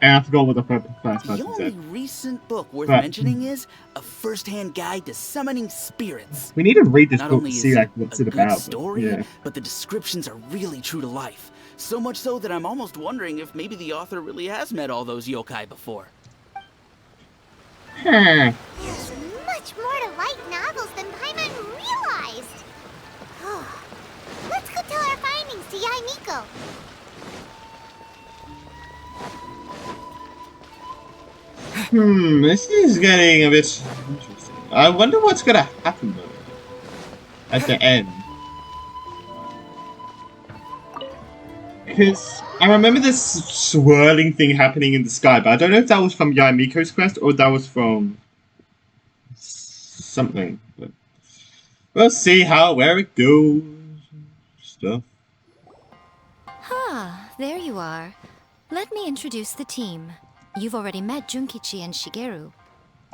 and I forgot what the first person The only said. recent book worth But- mentioning is A First-Hand Guide to Summoning Spirits. We need to read this Not book only to is see it like what's a it good about. story, Yeah. but the descriptions are really true to life. So much so that I'm almost wondering if maybe the author really has met all those yokai before. Huh. There's much more to light novels than Paimon realized. Let's go tell our findings to Yae Miko. This is getting a bit interesting. I wonder what's gonna happen though at the end. Because I remember this swirling thing happening in the sky, but I don't know if that was from Yae Miko's quest or that was from something. But we'll see where it goes. Stuff. There you are. Let me introduce the team. You've already met Junkichi and Shigeru.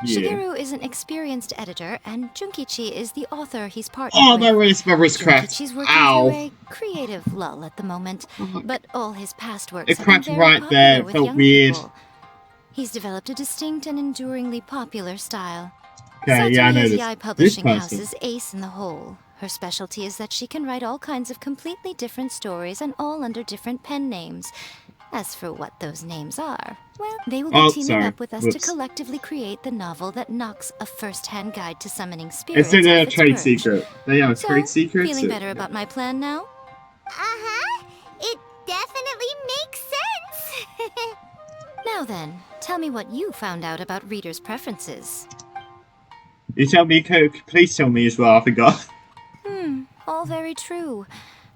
Yeah. Shigeru is an experienced editor, and Junkichi is the author he's partnered Oh, with. that race member's cracked. Junkichi's working Ow. through a creative lull at the moment, but all his past works It have been cracked very right popular there. It with felt young weird. people. He's developed a distinct and enduringly popular style. Okay, yeah, I know Satomi is this. Yae This Publishing person. House's ace in the hole. Her specialty is that she can write all kinds of completely different stories and all under different pen names. As for what those names are, well, they will be teaming up with us to collectively create the novel that knocks A First-Hand Guide to Summoning Spirits It's in a off its trade perch. secret. They have a So, trade secret. feeling better about my plan now? Uh-huh. It definitely makes sense. Now then, tell me what you found out about readers' preferences. You tell me, please tell me as well. I forgot. All very true.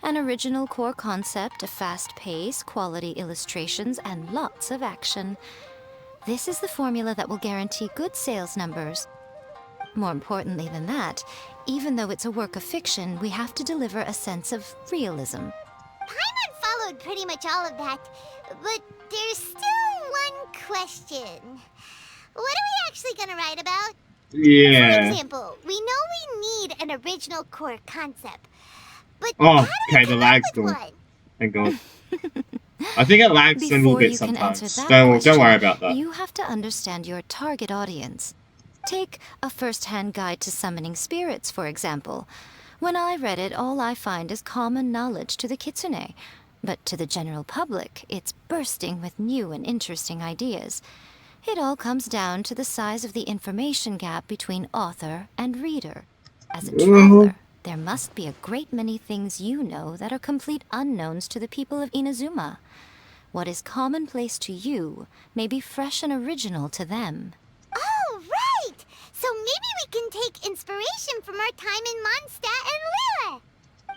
An original core concept, a fast pace, quality illustrations, and lots of action. This is the formula that will guarantee good sales numbers. More importantly than that, even though it's a work of fiction, we have to deliver a sense of realism. Paimon followed pretty much all of that, but there's still one question. What are we actually gonna write about? For Yeah. example, we know we need an original core concept, but Oh, how do we okay, the come lag's up with gone. one? Thank God. I think it lags a little Before bit you can answer sometimes. that Don't question, worry about that. you have to understand your target audience. Take A First-Hand Guide to Summoning Spirits, for example. When I read it, all I find is common knowledge to the kitsune. But to the general public, it's bursting with new and interesting ideas. It all comes down to the size of the information gap between author and reader. As a traveler, there must be a great many things you know that are complete unknowns to the people of Inazuma. What is commonplace to you may be fresh and original to them. Oh, right! So maybe we can take inspiration from our time in Mondstadt and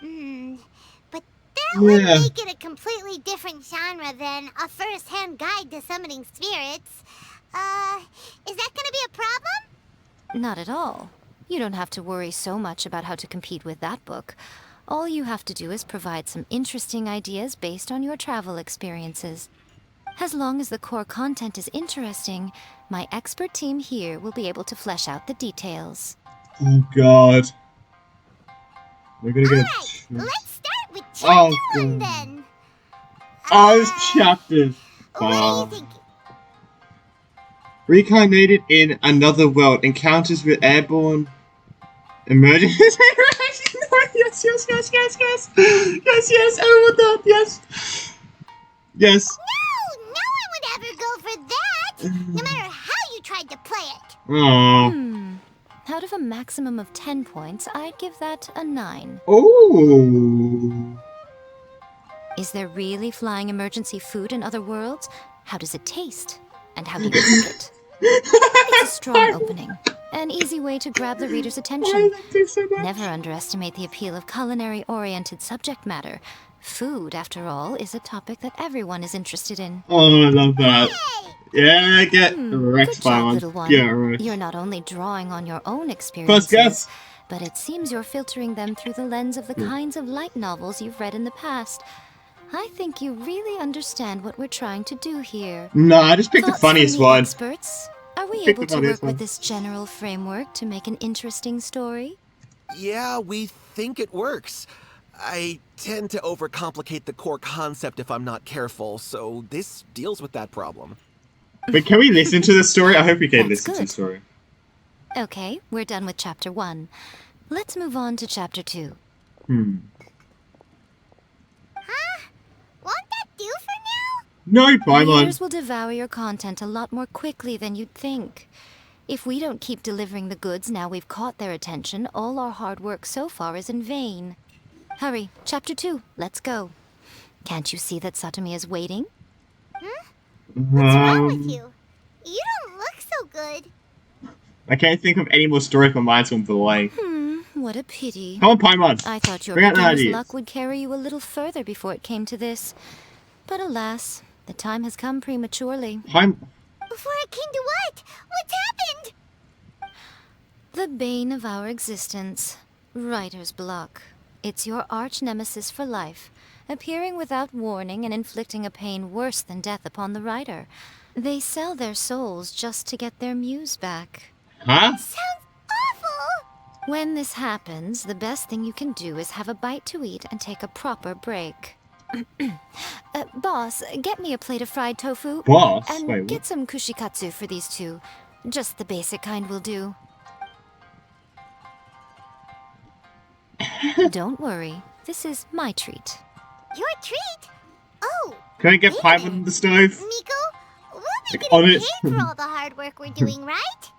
Lille. But that would make it a completely different genre than A First-Hand Guide to Summoning Spirits. Is that gonna be a problem? Not at all. You don't have to worry so much about how to compete with that book. All you have to do is provide some interesting ideas based on your travel experiences. As long as the core content is interesting, my expert team here will be able to flesh out the details. Oh God. We're gonna get. Alright, let's start with chapter 1 God. then. Oh, it's chapter What are you 5. thinking? Reincarnated in another world. Encounters with airborne emergency. Yes, yes, yes, yes, yes. Yes, yes. I want that. Yes. Yes. No one would ever go for that, no matter how you tried to play it. Aww. Out of a maximum of 10 points, I'd give that a 9. Oh. Is there really flying emergency food in other worlds? How does it taste? And how do you cook it? It's a strong opening. An easy way to grab the reader's attention. Never underestimate the appeal of culinary-oriented subject matter. Food, after all, is a topic that everyone is interested in. Oh, I love that. Yeah, get wrecked Good by job, one. little one. Yeah, right. You're not only drawing on your own experiences, guess. but it seems you're filtering them through the lens of the kinds of light novels you've read in the past. I think you really understand what we're trying to do here. No, I just picked the Thoughts from funniest the one. experts? Are we Pick able the to funniest work with one. this general framework to make an interesting story? Yeah, we think it works. I tend to overcomplicate the core concept if I'm not careful, so this deals with that problem. But can we listen to the story? I hope we can That's listen to the good. story. Okay, we're done with chapter 1. Let's move on to chapter 2. Huh? Won't that do for now? No, Paimon. Readers will devour your content a lot more quickly than you'd think. If we don't keep delivering the goods now we've caught their attention, all our hard work so far is in vain. Hurry, chapter 2, let's go. Can't you see that Satomi is waiting? What's wrong with you? You don't look so good. I can't think of any more story for mine, so I'm delaying. What a pity. Come on, Paimon. I thought your Bring out the beginner's ideas. luck would carry you a little further before it came to this. But alas, the time has come prematurely. Before it came to what? What's happened? The bane of our existence. Writer's block. It's your arch nemesis for life, appearing without warning and inflicting a pain worse than death upon the writer. They sell their souls just to get their muse back. Huh? Sounds awful. When this happens, the best thing you can do is have a bite to eat and take a proper break. Boss, get me a plate of fried tofu. Boss? And Wait, what? get some kushikatsu for these two. Just the basic kind will do. Don't worry, this is my treat. Your treat? Oh, Can I get wait a Paimon minute. on the stove? Miko, we'll be Like, on getting it. paid for all the hard work we're doing, right?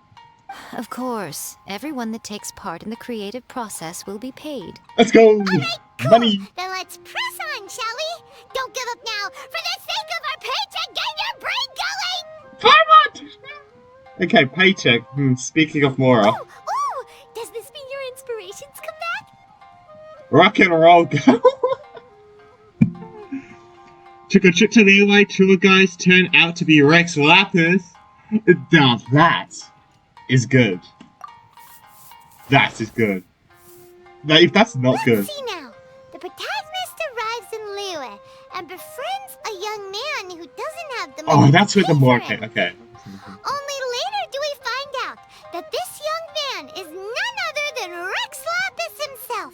Of course, everyone that takes part in the creative process will be paid. Let's go! Cool. Money! Then let's press on, shall we? Don't give up now, for the sake of our paycheck, get your brain going! Paimon! Okay, paycheck. Speaking of Mora. Oh, does this mean your inspirations come back? Rock and roll, girl! Took a trip to the LA tour guys turned out to be Rex Lapis. Now that is good. That is good. Now, if that's not good. Let's see now. The protagonist arrives in Liyue and befriends a young man who doesn't have the money Oh, that's to with the pay more. for Okay, anything. okay. Only later do we find out that this young man is none other than Rex Lapis himself.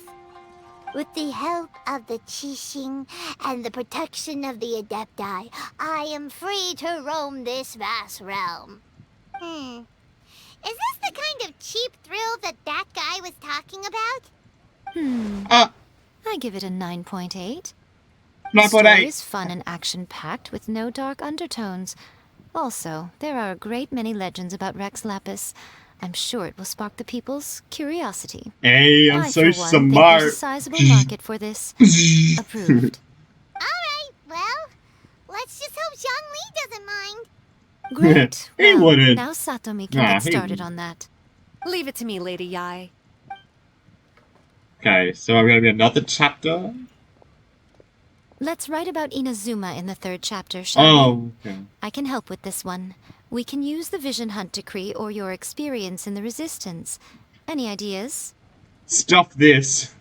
With the help of the Qixing and the protection of the Adepti, I am free to roam this vast realm. Is this the kind of cheap thrill that guy was talking about? I give it a 9.8. 9.8. Story is fun and action-packed with no dark undertones. Also, there are a great many legends about Rex Lapis. I'm sure it will spark the people's curiosity. Hey, I'm I, so for one, think smart. there's a sizable market for this. Approved. Alright, well, let's just hope Zhang Li doesn't mind. Great. He Well, wouldn't. now Satomi can Nah, get he started wouldn't. on that. Leave it to me, Lady Yae. Okay, so I'm gonna be another chapter. Let's write about Inazuma in the 3rd chapter, shall we? Oh, okay. I can help with this one. We can use the Vision Hunt decree or your experience in the Resistance. Any ideas? Stop this.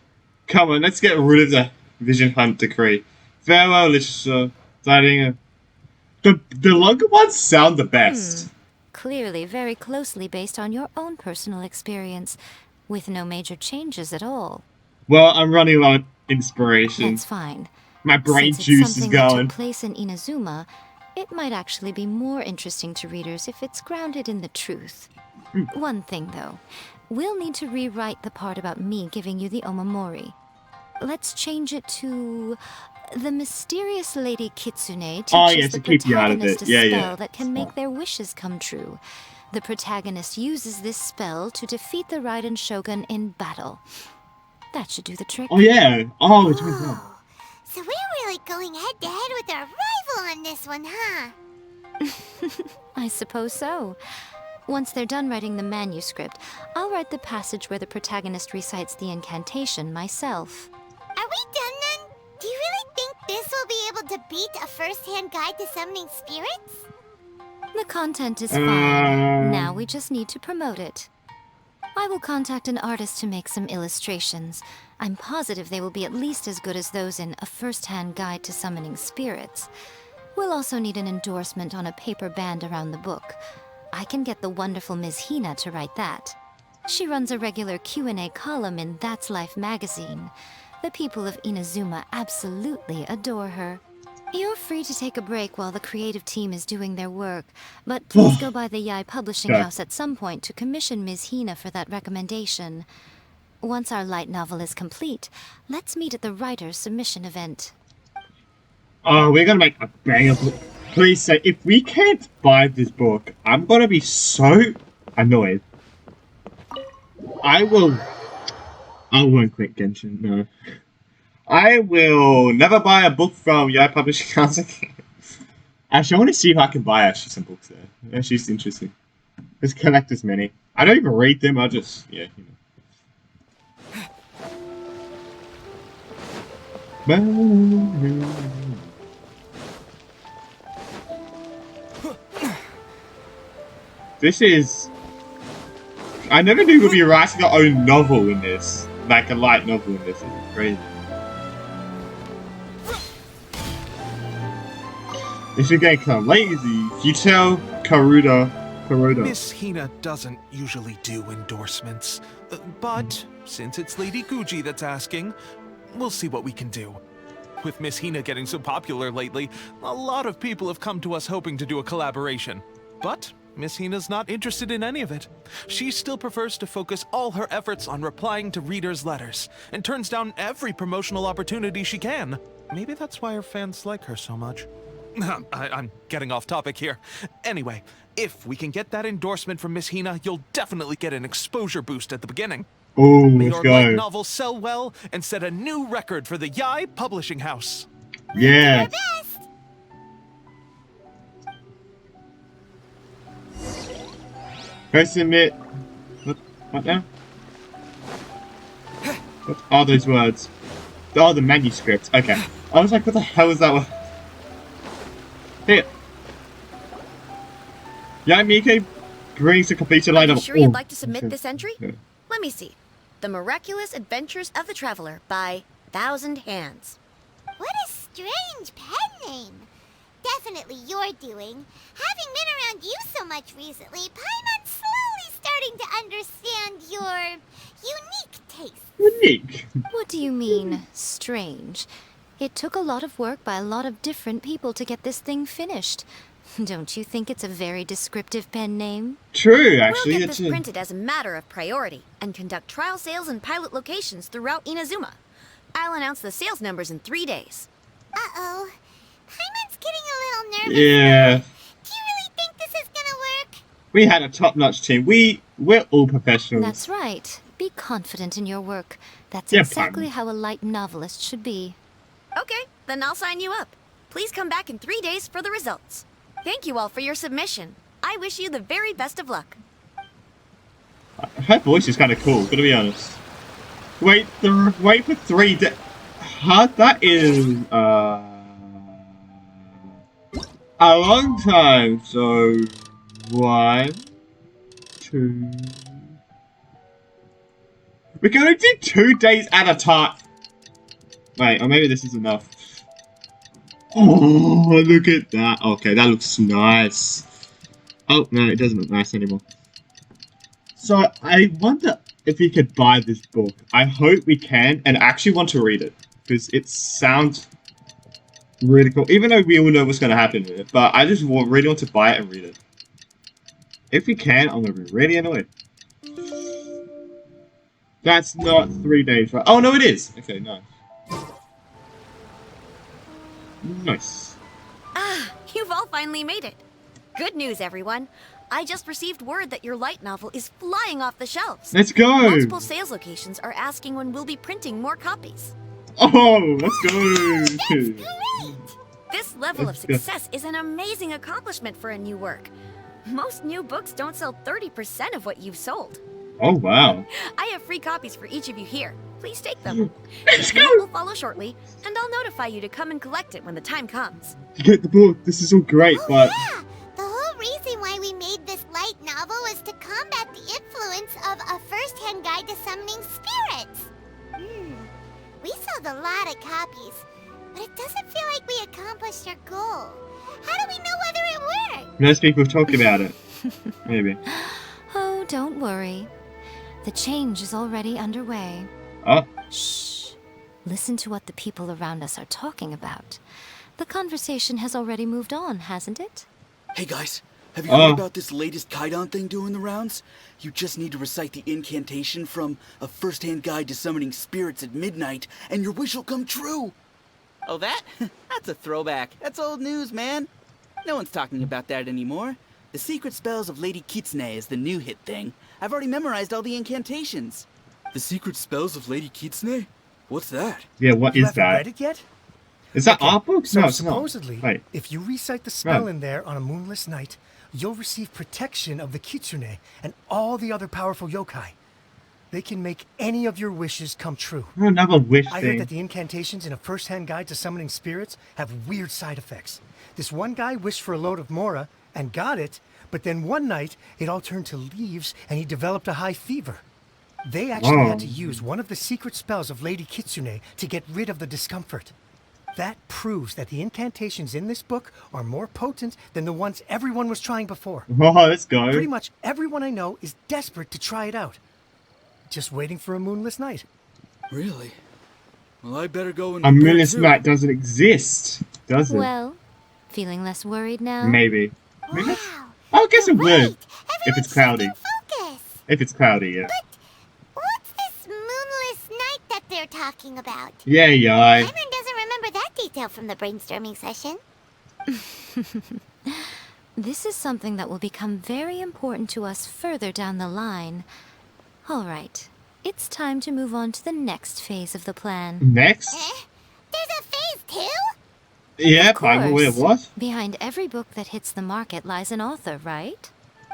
Come on, let's get rid of the Vision Hunt decree. Farewell, literature. Starting the longer ones sound the best. Clearly very closely based on your own personal experience, with no major changes at all. Well, I'm running low on inspiration. That's fine. My brain Since it's juice is something that going. took place in Inazuma, it might actually be more interesting to readers if it's grounded in the truth. One thing, though. We'll need to rewrite the part about me giving you the Omamori. Let's change it to... The mysterious Lady Kitsune teaches Oh, yes, the to keep you out of protagonist it. a Yeah, spell yeah. that can make their wishes come true. The protagonist uses this spell to defeat the Raiden Shogun in battle. That should do the trick. Oh, yeah. Oh, it's with that. So we're really going head to head with our rival on this one, huh? I suppose so. Once they're done writing the manuscript, I'll write the passage where the protagonist recites the incantation myself. Are we done then? Do you really think this will be able to beat a first-hand guide to summoning spirits? The content is fine. Now we just need to promote it. I will contact an artist to make some illustrations. I'm positive they will be at least as good as those in A First-Hand Guide to Summoning Spirits. We'll also need an endorsement on a paper band around the book. I can get the wonderful Ms. Hina to write that. She runs a regular Q&A column in That's Life magazine. The people of Inazuma absolutely adore her. You're free to take a break while the creative team is doing their work, but please go by the Yae Publishing House at some point to commission Ms. Hina for that recommendation. Once our light novel is complete, let's meet at the writer's submission event. Oh, we're gonna make a banger book. Please say, if we can't buy this book, I'm gonna be so annoyed. I won't quit Genshin, no. I will never buy a book from Yae Publishing House again. Actually, I want to see if I can buy actually some books there. Actually, it's interesting. Let's collect as many. I don't even read them, I just, yeah, you know. This is... I never knew we'd be writing our own novel in this. Like a light novel in this. It's crazy. If you're getting kind of lazy, you tell Karuda. Miss Hina doesn't usually do endorsements, but since it's Lady Guji that's asking, we'll see what we can do. With Miss Hina getting so popular lately, a lot of people have come to us hoping to do a collaboration. But Miss Hina's not interested in any of it. She still prefers to focus all her efforts on replying to readers' letters, and turns down every promotional opportunity she can. Maybe that's why her fans like her so much. I'm getting off topic here. Anyway, if we can get that endorsement from Miss Hina, you'll definitely get an exposure boost at the beginning. Oh, May let's your go. light novel sell well and set a new record for the Yae Publishing House. Yeah. Go submit. What now? What are those words? Oh, the manuscript. Okay. I was like, what the hell is that word? Here. Yae Miko brings a completed line of... Sure you'd like to submit okay. this entry? Yeah. Let me see. The Miraculous Adventures of the Traveler by Thousand Hands. What a strange pen name. Definitely your doing. Having been around you so much recently, Paimon's slowly starting to understand your unique taste. Unique? What do you mean, strange? It took a lot of work by a lot of different people to get this thing finished. Don't you think it's a very descriptive pen name? True, actually. We'll get this printed as a matter of priority and conduct trial sales in pilot locations throughout Inazuma. I'll announce the sales numbers in 3 days. Uh-oh. Paimon's getting a little nervous. Yeah. Do you really think this is gonna work? We had a top-notch team. We're all professionals. That's right. Be confident in your work. That's Yeah, exactly how a light novelist should be. Okay, then I'll sign you up. Please come back in 3 days for the results. Thank you all for your submission. I wish you the very best of luck. Her voice is kind of cool, gotta be honest. Wait for 3 days. Huh? That is, a long time. So, 1, 2... We can only do 2 days at a time. Wait, or maybe this is enough. Oh, look at that. Okay, that looks nice. Oh, no, it doesn't look nice anymore. So, I wonder if we could buy this book. I hope we can, and I actually want to read it. Because it sounds really cool. Even though we all know what's going to happen with it. But I just really want to buy it and read it. If we can, I'm going to be really annoyed. That's not 3 days, right? Oh, no, it is! Okay, nice. Nice. Ah, you've all finally made it. Good news, everyone. I just received word that your light novel is flying off the shelves. Let's go! Multiple sales locations are asking when we'll be printing more copies. Oh, let's go! That's great! This level of success is an amazing accomplishment for a new work. Most new books don't sell 30% of what you've sold. Oh, wow. I have free copies for each of you here. Please take them. Let's The go! payment will follow shortly, and I'll notify you to come and collect it when the time comes. To get the book, this is all great, but... Yeah! The whole reason why we made this light novel was to combat the influence of A First sold a lot of copies, but it doesn't feel like we accomplished our goal. How do we know whether it worked? Most people talk about it. Maybe. Oh, don't worry. The change is already underway. Oh. Shh. Listen to what the people around us are talking about. The conversation has already moved on, hasn't it? Hey guys, have you heard about this latest Kaidan thing doing the rounds? You just need to recite the incantation from A First-Hand Guide to Summoning Spirits at Midnight, and your wish will come true! Oh, that? That's a throwback. That's old news, man. No one's talking about that anymore. The Secret Spells of Lady Kitsune is the new hit thing. I've already memorized all the incantations. The Secret Spells of Lady Kitsune? What's that? Yeah, what is that? You haven't read it yet? Is that art book? So No, it's not. supposedly, Wait. if you recite the spell in there on a moonless night, you'll receive protection of the Kitsune and all the other powerful yokai. They can make any of your wishes come true. Another wish I thing. heard that the incantations in A First-Hand Guide to Summoning Spirits have weird side effects. This one guy wished for a load of Mora and got it, but then one night it all turned to leaves and he developed a high fever. They actually had to use one of the secret spells of Lady Kitsune to get rid of the discomfort. That proves that the incantations in this book are more potent than the ones everyone was trying before. Oh, let's go. Pretty much everyone I know is desperate to try it out. Just waiting for a moonless night. Really? Well, I better go and A moonless night doesn't exist, does it? Well, feeling less worried now? Maybe. Maybe. Wow. I guess it Right. would. If it's cloudy. Focus. If it's cloudy, yeah. What's this moonless night that they're talking about? Yeah, yeah. Simon doesn't remember that detail from the brainstorming session. This is something that will become very important to us further down the line. All right. It's time to move on to the next phase of the plan. Next? There's a phase 2? Yeah, Of I course. what? Behind every book that hits the market lies an author, right?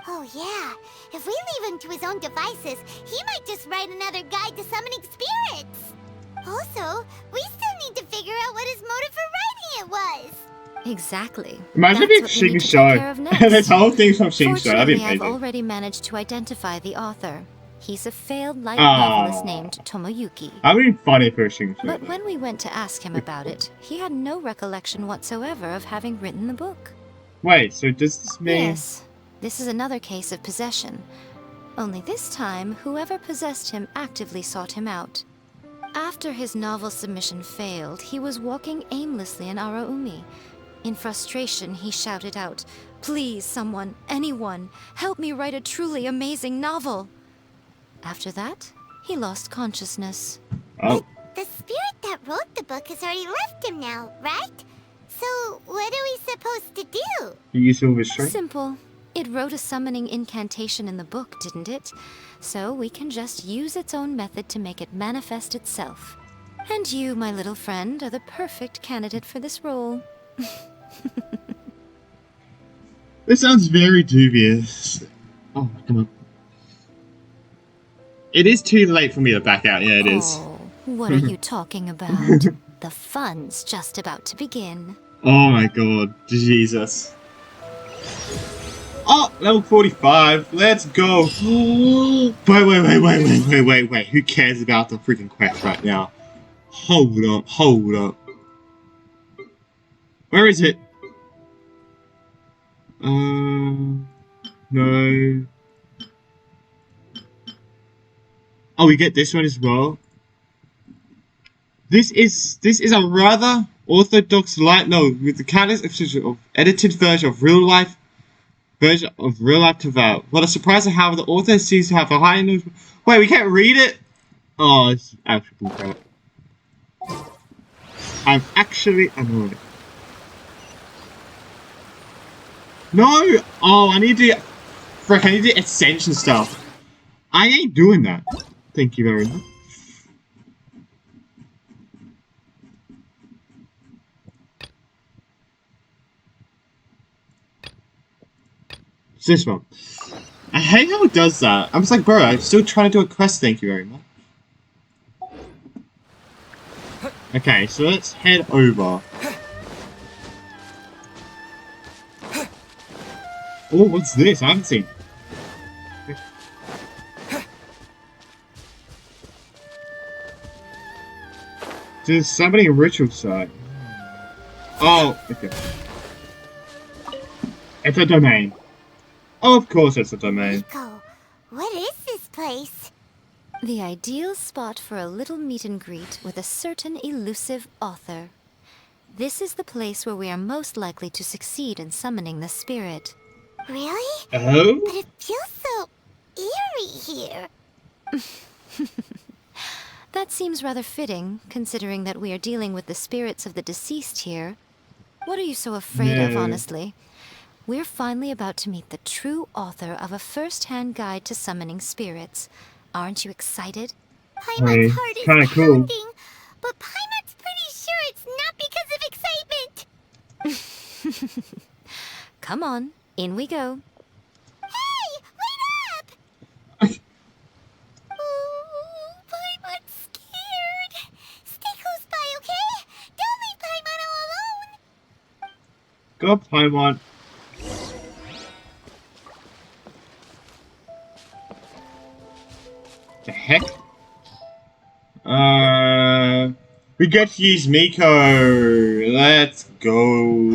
Oh yeah. If we leave him to his own devices, he might just write another guide to summoning spirits. Also, we still need to figure out what his motive for writing it was. Exactly. Imagine That's if what we Xing need to Shou. take care of next. This whole thing's from Xing Shou. That'd be Fortunately, I've amazing. already managed to identify the author. He's a failed light Aw. novelist named Tomoyuki. That would be funny for Xing Shou. But when we went to ask him about it, he had no recollection whatsoever of having written the book. Wait, so does this mean... Yes, this is another case of possession. Only this time, whoever possessed him actively sought him out. After his novel submission failed, he was walking aimlessly in Araumi. In frustration, he shouted out, "Please, someone, anyone, help me write a truly amazing novel!" After that, he lost consciousness. Oh. The spirit that wrote the book has already left him now, right? So, what are we supposed to do? You use silver string? Simple. It wrote a summoning incantation in the book, didn't it? So we can just use its own method to make it manifest itself. And you, my little friend, are the perfect candidate for this role. This sounds very dubious. Oh, come on. It is too late for me to back out. Yeah, it is. Oh, what are you talking about? The fun's just about to begin. Oh my god. Jesus. Oh, level 45. Let's go. Wait. Who cares about the freaking quest right now? Hold up. Where is it? No. Oh, we get this one as well. This is a rather orthodox light novel with the countless episodes of edited version of real life Taval. What a surprise at how the author seems to have a high note. Wait, we can't read it? Oh, it's actually crap. I'm actually annoyed. No! Oh, I need to... Frick, I need the ascension stuff. I ain't doing that. Thank you very much. It's this one. I hate how it does that. I'm just like, bro, I'm still trying to do a quest, thank you very much. Okay, so let's head over. Oh, what's this? I haven't seen. There's somebody in ritual site. Oh, okay. It's a domain. Oh, of course it's a domain. Miko, what is this place? The ideal spot for a little meet and greet with a certain elusive author. This is the place where we are most likely to succeed in summoning the spirit. Really? Oh? But it feels so eerie here. That seems rather fitting, considering that we are dealing with the spirits of the deceased here. What are you so afraid of, honestly? We're finally about to meet the true author of a first-hand guide to summoning spirits. Aren't you excited? Paimon's heart is Kinda cool. pounding, but Paimon's pretty sure it's not because of excitement. Come on, in we go. Hey, wait up! Oh, Paimon's scared. Stay close by, okay? Don't leave Paimon all alone. God, Paimon. The heck? We get to use Miko. Let's go.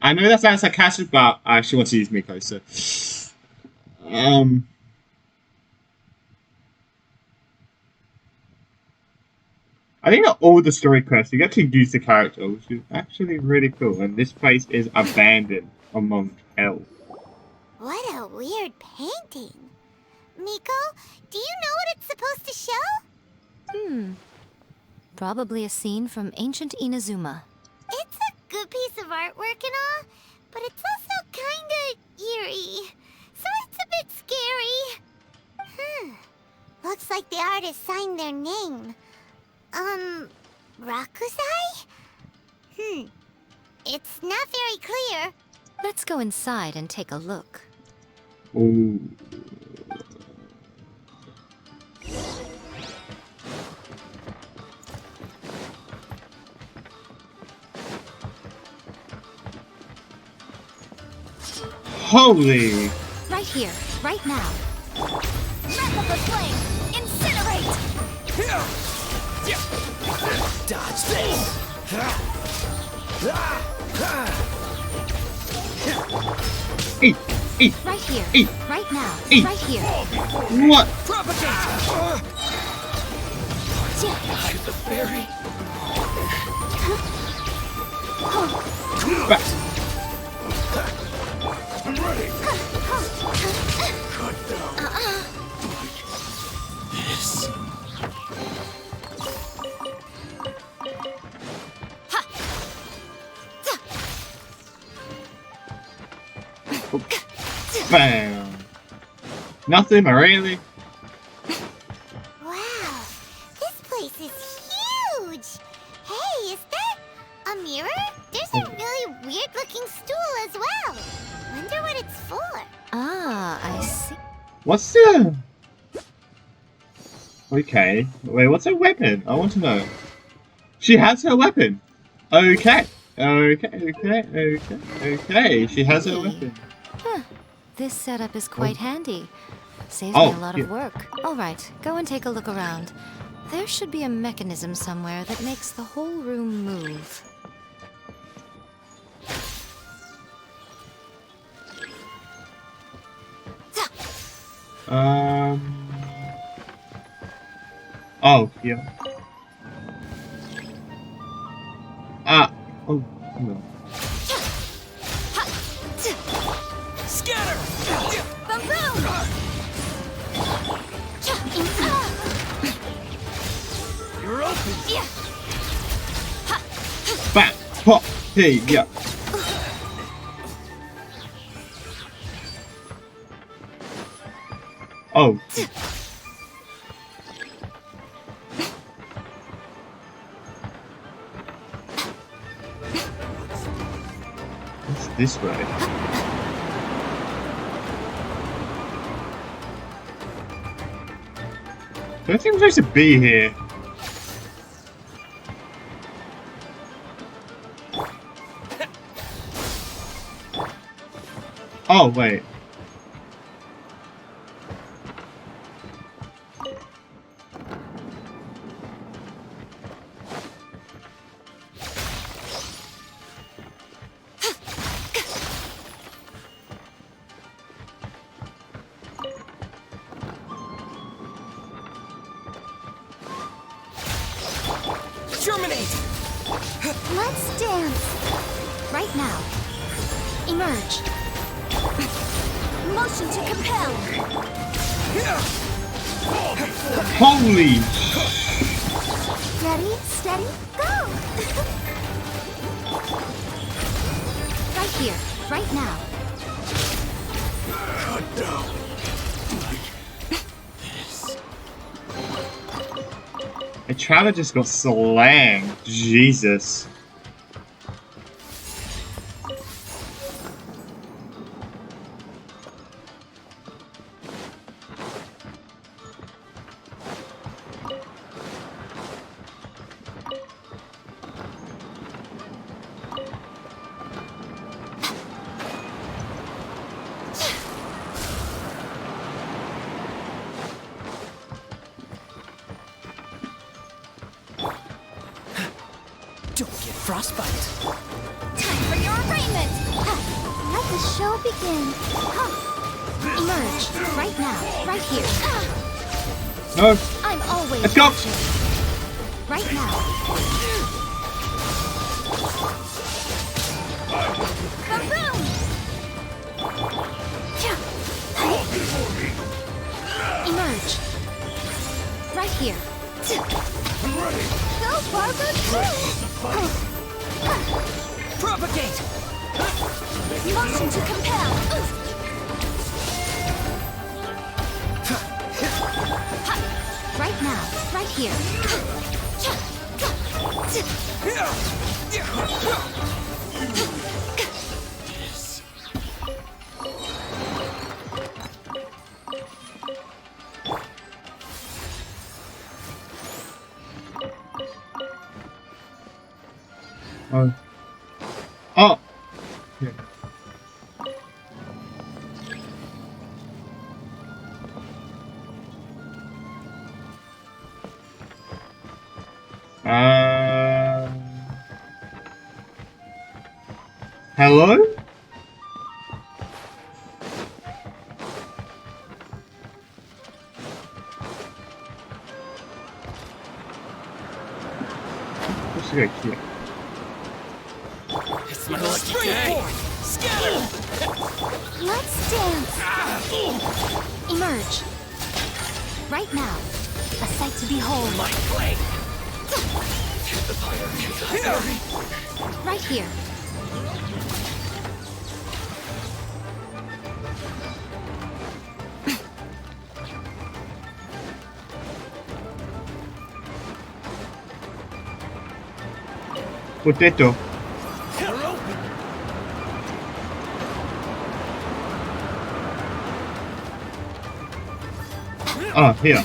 I know that sounds sarcastic, but I actually want to use Miko, so. I think that all the story quests, you get to use the character, which is actually really cool. And this place is abandoned among hell. What a weird painting. Miko, do you know what it's supposed to show? Probably a scene from ancient Inazuma. It's a good piece of artwork and all, but it's also kinda eerie. So it's a bit scary. Looks like the artist signed their name. Rakusai? It's not very clear. Let's go inside and take a look. Ooh. Holy! Right here, right now. Wrap up the flame! Incinerate! Dodge this! Eat! Eat! Right here, Eat! right now, Eat! right here. What? Propagate! The fairy! Back. I'm ready! Cut down! This... Bam! Nothing, really? Wow, this place is huge. Hey, is that a mirror? There's a really weird-looking stool as well. Wonder what it's for. Ah, I see. What's the... Okay. Wait, what's her weapon? I want to know. She has her weapon. Okay. Okay. She has her weapon. This setup is quite handy. Saves Oh, me a lot of work. All right, go and take a look around. There should be a mechanism somewhere that makes the whole room move. Oh, yeah. Ah. Oh, no. Scatter! The moon! You're open! Bam! Pop! Hey, yeah. Oh. What's this way? Don't think I'm supposed to be here. Oh, wait. dance! Right now. Emerge. Motion to compel! Holy! Ready, steady, go! Right here. Right now. Cut down. A Traveler just got slang. Jesus. Don't get frostbite. Time for your arraignment! Let the show begin! Emerge. Right now. Right here. No. I'm always Let's go. watching. Right now. Kaboom! Emerge. Right here. Go, Barbara, go! Propagate! Motion to compel! Right now. Right here. Oh. Oh. Yeah. Hello? Let's go here. It's my lucky day! Scatter! Let's dance! Emerge. Right now. A sight to behold. My blade! Right here. Potato. Ah, here.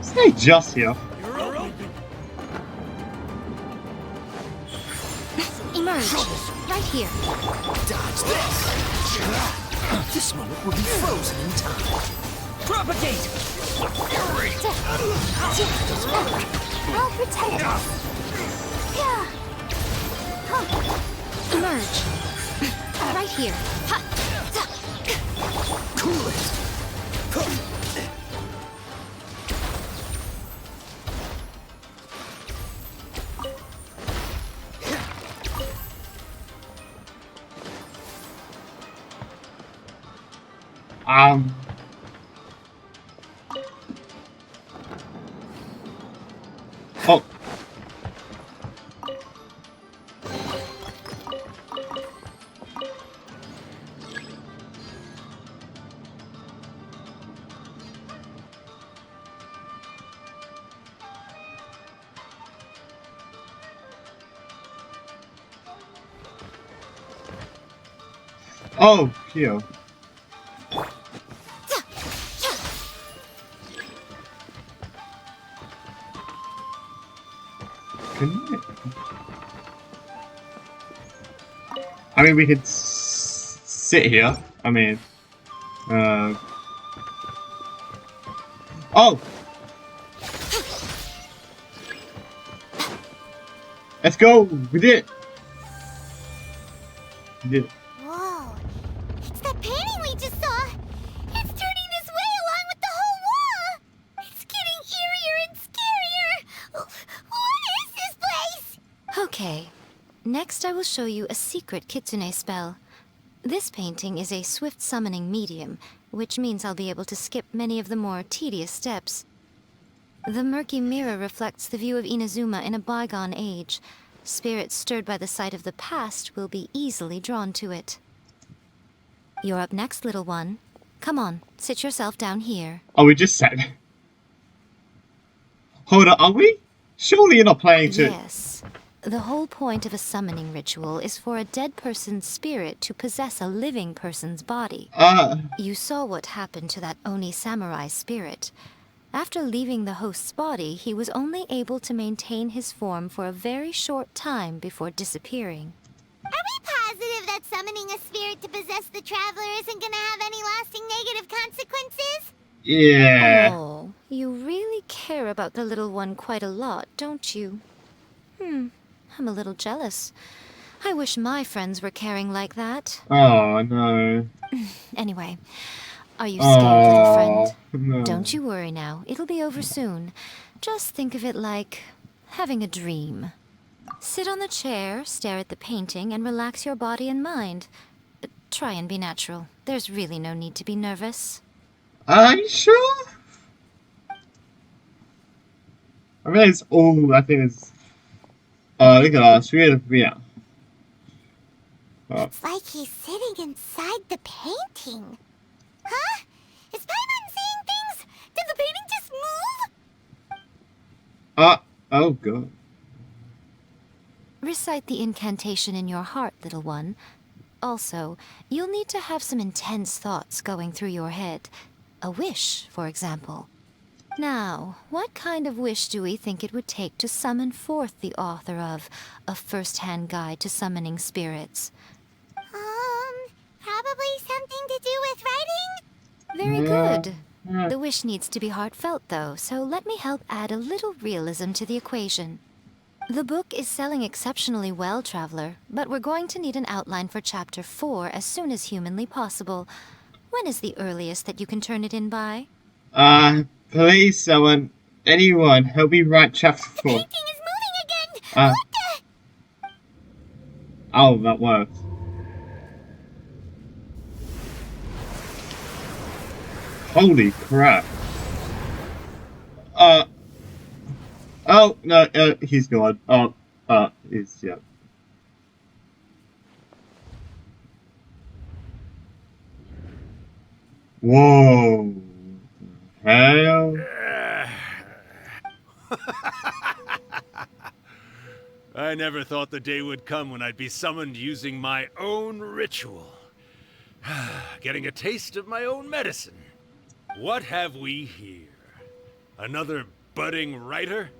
Say just here. Emerge. Right here. Dodge this! This moment will be frozen in time. Propagate! I'll protect us! Yeah! Emerge. Right here. Cool it! Oh. Oh, here. I mean, we could sit here. I mean, oh! Let's go! We did it! We did it. Whoa, painting we just saw. It's turning this way along with the whole wall. It's getting eerier and scarier. What is this place? Okay. Next, I will show you a secret kitsune spell. This painting is a swift summoning medium, which means I'll be able to skip many of the more tedious steps. The murky mirror reflects the view of Inazuma in a bygone age. Spirits stirred by the sight of the past will be easily drawn to it. You're up next, little one. Come on, sit yourself down here. Oh, we just said. Hold on, are we? Surely you're not playing to... Yes. The whole point of a summoning ritual is for a dead person's spirit to possess a living person's body. You saw what happened to that Oni samurai spirit. After leaving the host's body, he was only able to maintain his form for a very short time before disappearing. Are we positive that summoning a spirit to possess the traveler isn't gonna have any lasting negative consequences? Yeah. Oh, you really care about the little one quite a lot, don't you? I'm a little jealous. I wish my friends were caring like that. Oh, no. Anyway, are you scared, little friend? No. Don't you worry now. It'll be over soon. Just think of it like having a dream. Sit on the chair, stare at the painting, and relax your body and mind. Try and be natural. There's really no need to be nervous. Are you sure? I mean, it's all... I think it's... Oh, look at us. Yeah. Oh. It's like he's sitting inside the painting. Huh? Is Paimon seeing things? Did the painting just move? Oh, God. Recite the incantation in your heart, little one. Also, you'll need to have some intense thoughts going through your head. A wish, for example. Now, what kind of wish do we think it would take to summon forth the author of A First-Hand Guide to Summoning Spirits? Probably something to do with writing? Very good. The wish needs to be heartfelt, though, so let me help add a little realism to the equation. The book is selling exceptionally well, Traveler, but we're going to need an outline for Chapter 4 as soon as humanly possible. When is the earliest that you can turn it in by? Please, someone, anyone, help me write Chapter 4. The painting is moving again! What the? Oh, that works. Holy crap. Oh, no, he's gone. Yeah. Whoa. Hell. I never thought the day would come when I'd be summoned using my own ritual. Getting a taste of my own medicine. What have we here? Another budding writer?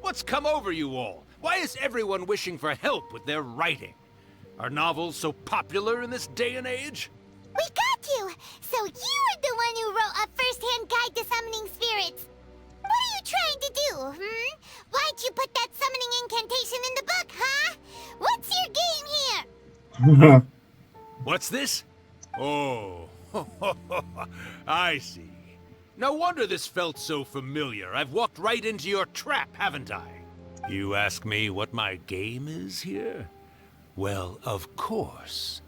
What's come over you all? Why is everyone wishing for help with their writing? Are novels so popular in this day and age? We got you! So you're the one who wrote A First-Hand Guide to Summoning Spirits. What are you trying to do, Why'd you put that summoning incantation in the book, huh? What's your game here? What's this? Oh, I see. No wonder this felt so familiar. I've walked right into your trap, haven't I? You ask me what my game is here? Well, of course.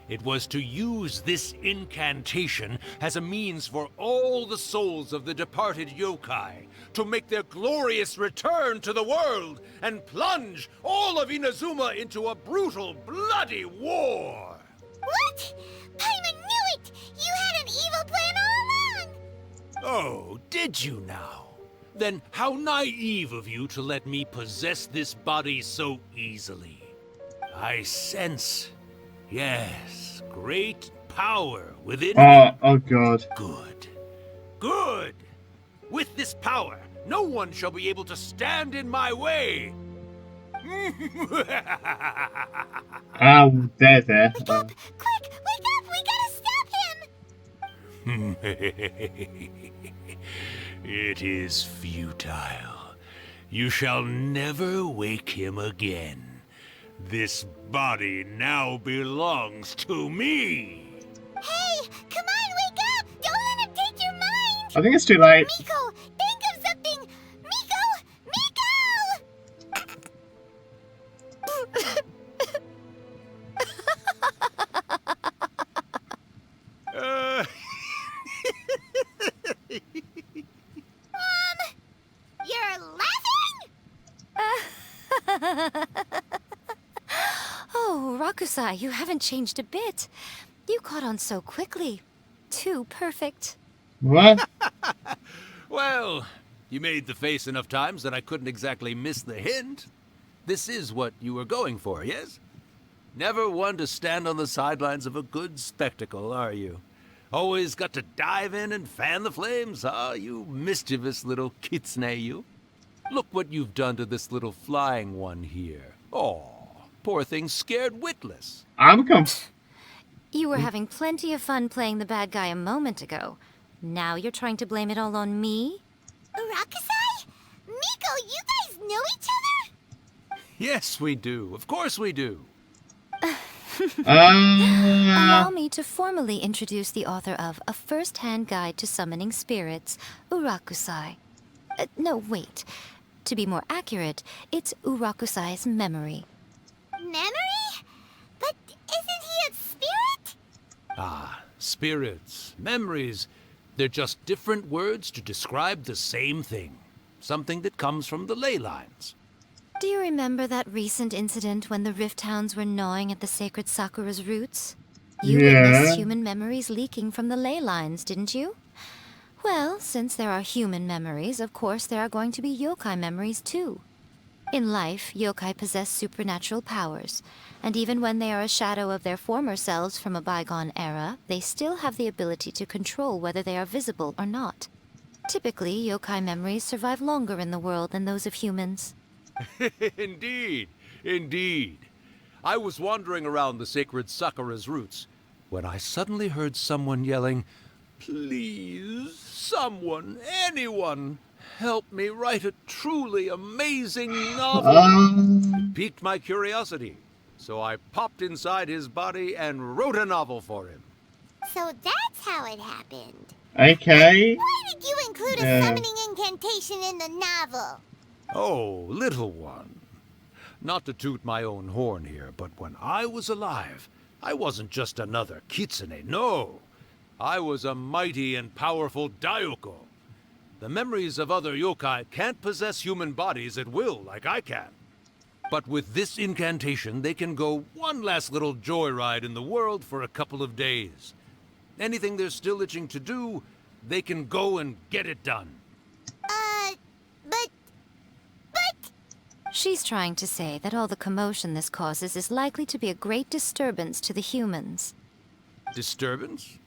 It was to use this incantation as a means for all the souls of the departed yokai to make their glorious return to the world and plunge all of Inazuma into a brutal, bloody war. What? Paimon knew it! You had an evil plan all along! Oh, did you now? Then how naive of you to let me possess this body so easily. I sense, yes, great power within me. Oh God. Good. Good! With this power, no one shall be able to stand in my way. There. Wake up! Quick! Wake up! We gotta stop him! It is futile. You shall never wake him again. This body now belongs to me. Hey! I think it's too late. Miko, think of something! Miko! You're laughing? Oh, Rakusai, you haven't changed a bit. You caught on so quickly. Too perfect. What? Well, you made the face enough times that I couldn't exactly miss the hint. This is what you were going for, yes? Never one to stand on the sidelines of a good spectacle, are you? Always got to dive in and fan the flames, huh? You mischievous little kitsune, you. Look what you've done to this little flying one here. Oh, poor thing scared witless. You were having plenty of fun playing the bad guy a moment ago. Now you're trying to blame it all on me? Rakusai? Miko, you guys know each other? Yes, we do. Of course we do. Allow me to formally introduce the author of A First-Hand Guide to Summoning Spirits, Urakusai. No, wait. To be more accurate, it's Urakusai's memory. Memory? But isn't he a spirit? Ah, spirits, memories. They're just different words to describe the same thing. Something that comes from the ley lines. Do you remember that recent incident when the Rift Hounds were gnawing at the sacred Sakura's roots? You witnessed human memories leaking from the ley lines, didn't you? Well, since there are human memories, of course there are going to be yokai memories too. In life, yokai possess supernatural powers, and even when they are a shadow of their former selves from a bygone era, they still have the ability to control whether they are visible or not. Typically, yokai memories survive longer in the world than those of humans. Indeed, indeed. I was wandering around the sacred Sakura's roots when I suddenly heard someone yelling, "Please, someone, anyone, help me write a truly amazing novel." It piqued my curiosity, so I popped inside his body and wrote a novel for him. So that's how it happened. Okay. Why did you include a summoning incantation in the novel? Oh, little one. Not to toot my own horn here, but when I was alive, I wasn't just another kitsune, no. I was a mighty and powerful daioko. The memories of other yokai can't possess human bodies at will like I can. But with this incantation, they can go one last little joyride in the world for a couple of days. Anything they're still itching to do, they can go and get it done. But... She's trying to say that all the commotion this causes is likely to be a great disturbance to the humans. Disturbance?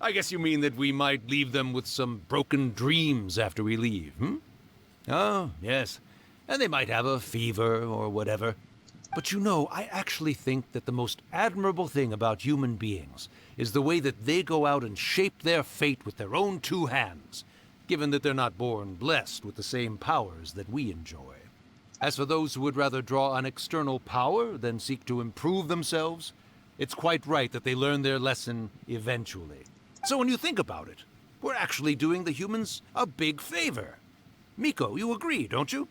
I guess you mean that we might leave them with some broken dreams after we leave, hmm? Oh, yes. And they might have a fever or whatever. But you know, I actually think that the most admirable thing about human beings is the way that they go out and shape their fate with their own two hands, given that they're not born blessed with the same powers that we enjoy. As for those who would rather draw on external power than seek to improve themselves, it's quite right that they learn their lesson eventually. So when you think about it, we're actually doing the humans a big favor. Miko, you agree, don't you?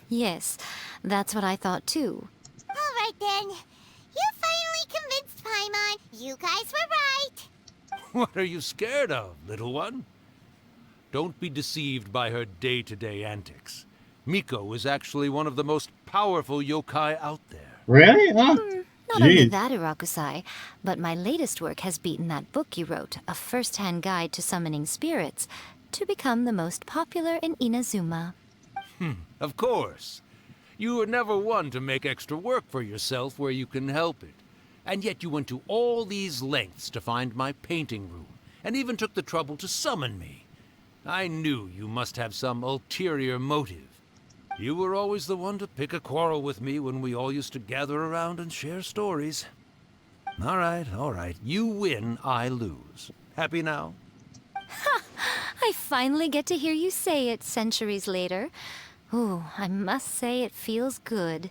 Yes, that's what I thought too. Alright then. You finally convinced Paimon. You guys were right. What are you scared of, little one? Don't be deceived by her day-to-day antics. Miko is actually one of the most powerful yokai out there. Really? Huh? Not only that, Urakusai, but my latest work has beaten that book you wrote, A First-Hand Guide to Summoning Spirits, to become the most popular in Inazuma. Of course. You were never one to make extra work for yourself where you can help it. And yet you went to all these lengths to find my painting room, and even took the trouble to summon me. I knew you must have some ulterior motive. You were always the one to pick a quarrel with me when we all used to gather around and share stories. All right. You win, I lose. Happy now? Ha! I finally get to hear you say it centuries later. Ooh, I must say it feels good.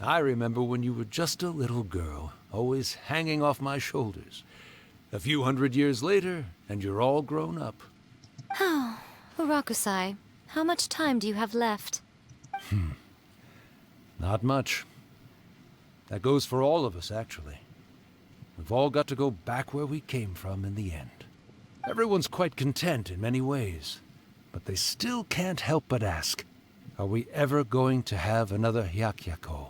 I remember when you were just a little girl, always hanging off my shoulders. A few hundred years later, and you're all grown up. Oh, Urakusai, how much time do you have left? Not much. That goes for all of us, actually. We've all got to go back where we came from in the end. Everyone's quite content in many ways, but they still can't help but ask, are we ever going to have another Hyakyako?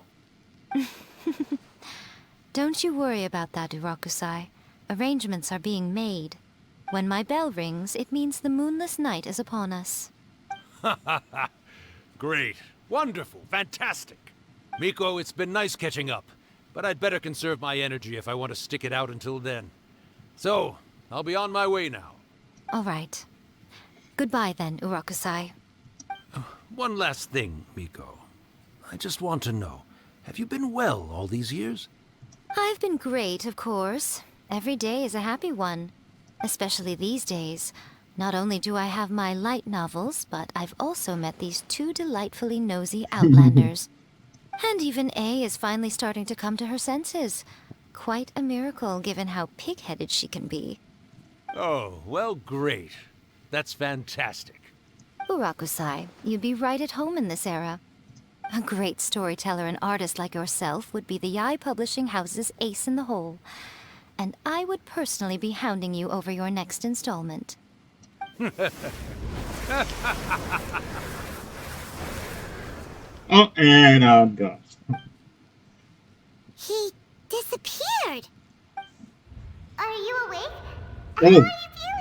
Don't you worry about that, Urakusai. Arrangements are being made. When my bell rings, it means the moonless night is upon us. Great. Wonderful. Fantastic. Miko, it's been nice catching up, but I'd better conserve my energy if I want to stick it out until then. So, I'll be on my way now. All right. Goodbye then, Urakusai. One last thing, Miko. I just want to know, have you been well all these years? I've been great, of course. Every day is a happy one. Especially these days. Not only do I have my light novels, but I've also met these two delightfully nosy outlanders. And even A is finally starting to come to her senses. Quite a miracle, given how pig-headed she can be. Oh, well, great. That's fantastic. Urakusai, you'd be right at home in this era. A great storyteller and artist like yourself would be the Yae Publishing House's ace in the hole. And I would personally be hounding you over your next installment. Oh, and I'm done. He disappeared. Are you awake? Oh. How are you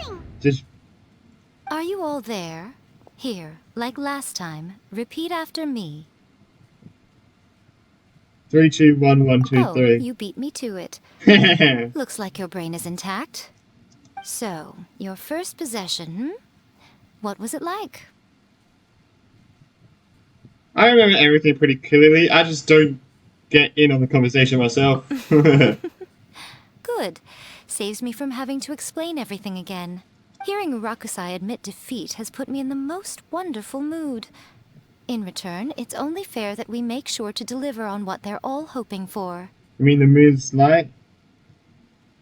feeling? Just Are you all there? Here, like last time, repeat after me. 3, 2, 1, 1, 2, Oh, 3. you beat me to it. Looks like your brain is intact. So, your first possession, What was it like? I remember everything pretty clearly. I just don't get in on the conversation myself. Good. Saves me from having to explain everything again. Hearing Urakusai admit defeat has put me in the most wonderful mood. In return, it's only fair that we make sure to deliver on what they're all hoping for. You mean the moon's light?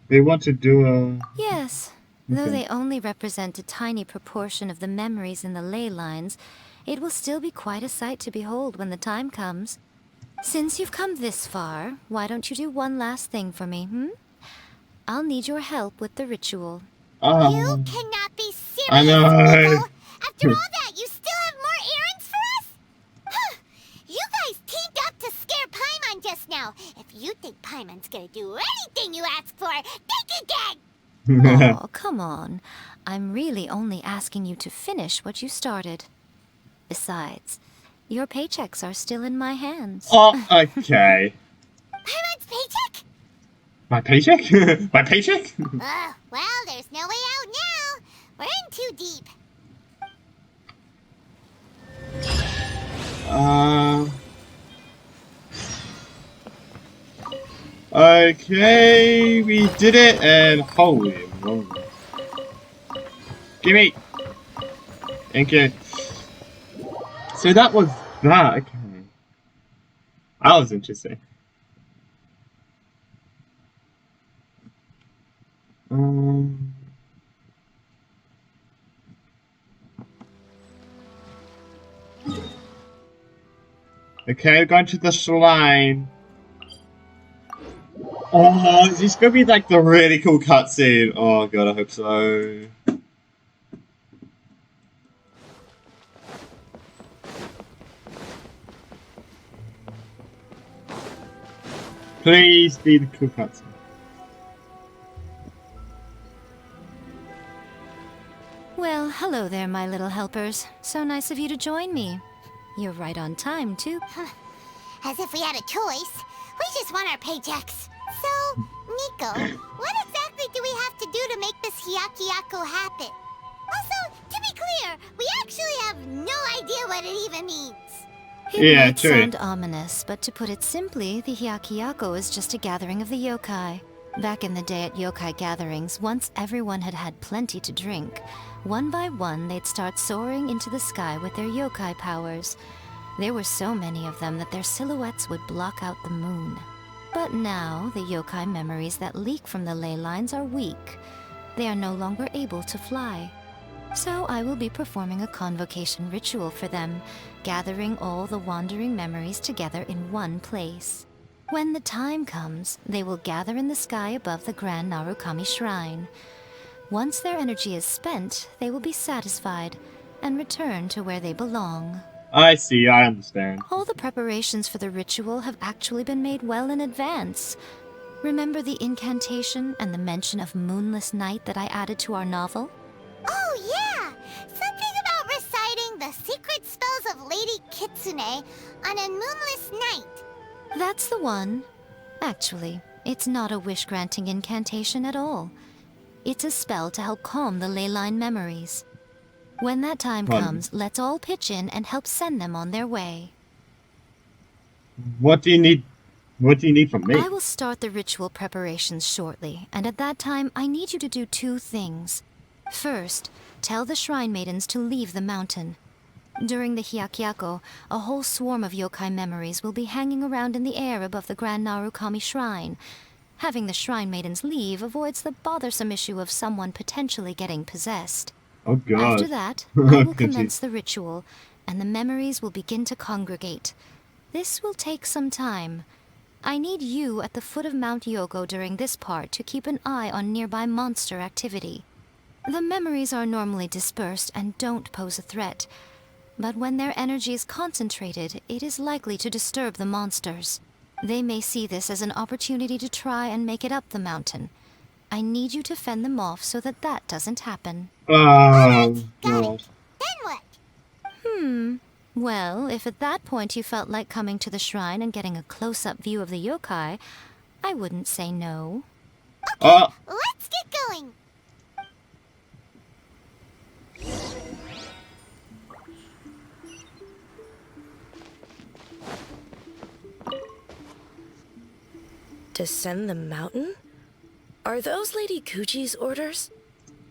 They want to do a... Yes. Though Okay. they only represent a tiny proportion of the memories in the ley lines, it will still be quite a sight to behold when the time comes. Since you've come this far, why don't you do one last thing for me, I'll need your help with the ritual. You cannot be serious, I know. Miko. After all that, you still have more errands for us? Huh. You guys teamed up to scare Paimon just now. If you think Paimon's gonna do anything you ask for, think again! Oh, come on. I'm really only asking you to finish what you started. Besides, your paychecks are still in my hands. Oh, okay. Paimon's paycheck? My paycheck? My paycheck? Well, there's no way out now. We're in too deep. Okay, we did it, and holy moly. Gimme! Thank you. So that was that, okay. That was interesting. Okay, going to the shrine. Oh, is this gonna be like the really cool cutscene? Oh god, I hope so. Please be the cool cutscene. Well, hello there, my little helpers. So nice of you to join me. You're right on time, too. As if we had a choice. We just want our paychecks. So, Miko, what exactly do we have to do to make this Hyakyako happen? Also, to be clear, we actually have no idea what it even means. It might true. sound ominous, but to put it simply, the Hyakyako is just a gathering of the yokai. Back in the day at yokai gatherings, once everyone had had plenty to drink, one by one they'd start soaring into the sky with their yokai powers. There were so many of them that their silhouettes would block out the moon. But now, the yokai memories that leak from the ley lines are weak. They are no longer able to fly. So I will be performing a convocation ritual for them, gathering all the wandering memories together in one place. When the time comes, they will gather in the sky above the Grand Narukami Shrine. Once their energy is spent, they will be satisfied and return to where they belong. I see, I understand. All the preparations for the ritual have actually been made well in advance. Remember the incantation and the mention of moonless night that I added to our novel? Oh yeah! Something about reciting the secret spells of Lady Kitsune on a moonless night. That's the one. Actually, it's not a wish-granting incantation at all. It's a spell to help calm the ley line memories. When that time comes, let's all pitch in and help send them on their way. What do you need? What do you need from me? I will start the ritual preparations shortly, and at that time, I need you to do two things. First, tell the shrine maidens to leave the mountain. During the Hyakyako, a whole swarm of yokai memories will be hanging around in the air above the Grand Narukami Shrine. Having the shrine maidens leave avoids the bothersome issue of someone potentially getting possessed. Oh god. After that, I will commence the ritual, and the memories will begin to congregate. This will take some time. I need you at the foot of Mount Yogo during this part to keep an eye on nearby monster activity. The memories are normally dispersed and don't pose a threat, but when their energy is concentrated, it is likely to disturb the monsters. They may see this as an opportunity to try and make it up the mountain. I need you to fend them off so that that doesn't happen. Oh, God. Then what? Well, if at that point you felt like coming to the shrine and getting a close-up view of the yokai, I wouldn't say no. Okay, let's get going. Descend the mountain? Are those Lady Kuji's orders?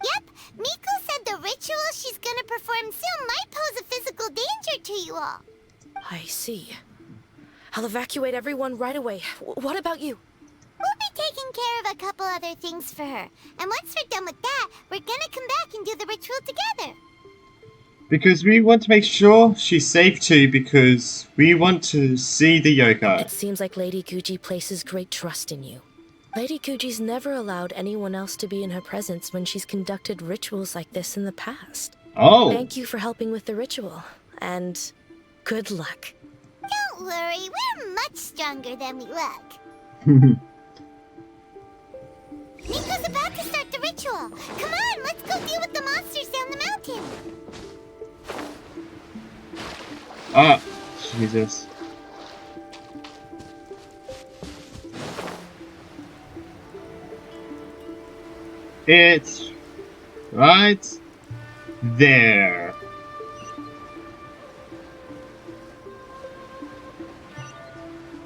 Yep, Miko said the ritual she's gonna perform soon might pose a physical danger to you all. I see. I'll evacuate everyone right away. What about you? We'll be taking care of a couple other things for her. And once we're done with that, we're gonna come back and do the ritual together. Because we want to make sure she's safe too, because we want to see the yokai. It seems like Lady Kuji places great trust in you. Lady Kuji's never allowed anyone else to be in her presence when she's conducted rituals like this in the past. Oh! Thank you for helping with the ritual, and good luck. Don't worry, we're much stronger than we look. Miko's about to start the ritual. Come on, let's go deal with the monsters down the mountain. Ah, Jesus. It's right there.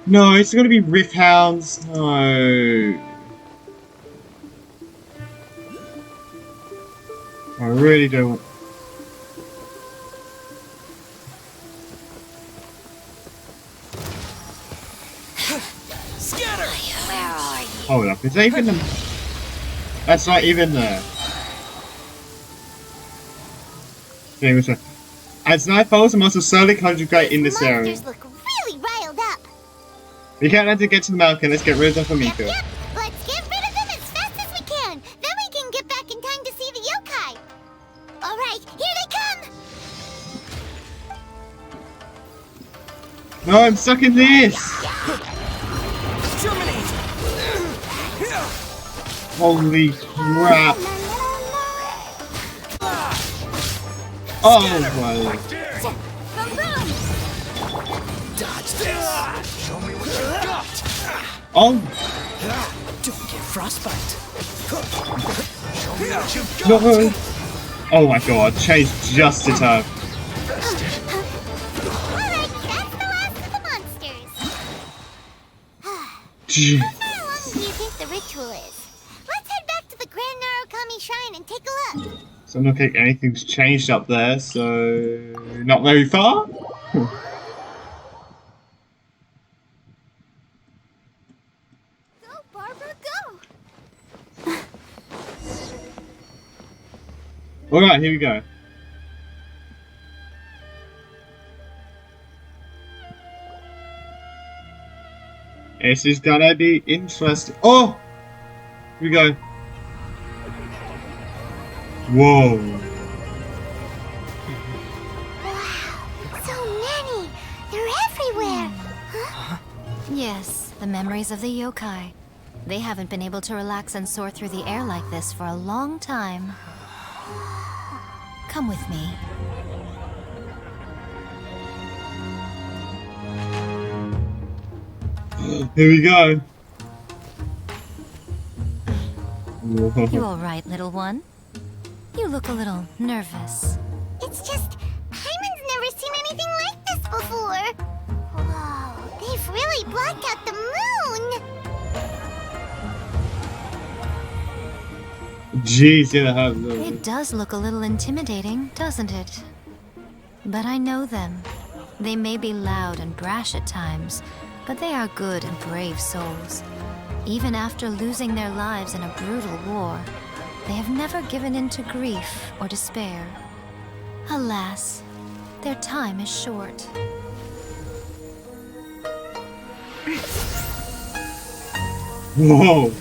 No, it's gonna be Riff Hounds. No. I really don't. Scatter! Where are you? Hold up, is that even the... That's not even the... Okay, which one? As night falls, the monsters slowly conjugate in this area. Monsters look really riled up. We can't let it get to the mountain, let's get rid of them for Miko. Yep, let's get rid of them as fast as we can. Then we can get back in time to see the yokai. Alright, here they come! No, I'm stuck in this! Terminate! Holy crap! Oh my... Dodge this! Show me what you got! Oh! Don't get frostbite! Show me what you got! No! Oh my god, changed just in time. Alright, that's the last of the monsters. Jeez. How long do you think the ritual is? Let's head back to the Grand Narukami Shrine and take a look. So I don't think anything's changed up there, so... Not very far? Alright, here we go. This is gonna be interesting. Oh! Here we go. Whoa. Wow, so many! They're everywhere! Huh? Yes, the memories of the yokai. They haven't been able to relax and soar through the air like this for a long time. Come with me. Here we go. You alright, little one? You look a little nervous. It's just, Hyman's never seen anything like this before. Whoa, they've really blocked out the moon! Jeez, yeah, I have those. It does look a little intimidating, doesn't it? But I know them. They may be loud and brash at times, but they are good and brave souls. Even after losing their lives in a brutal war, they have never given in to grief or despair. Alas, their time is short. Whoa.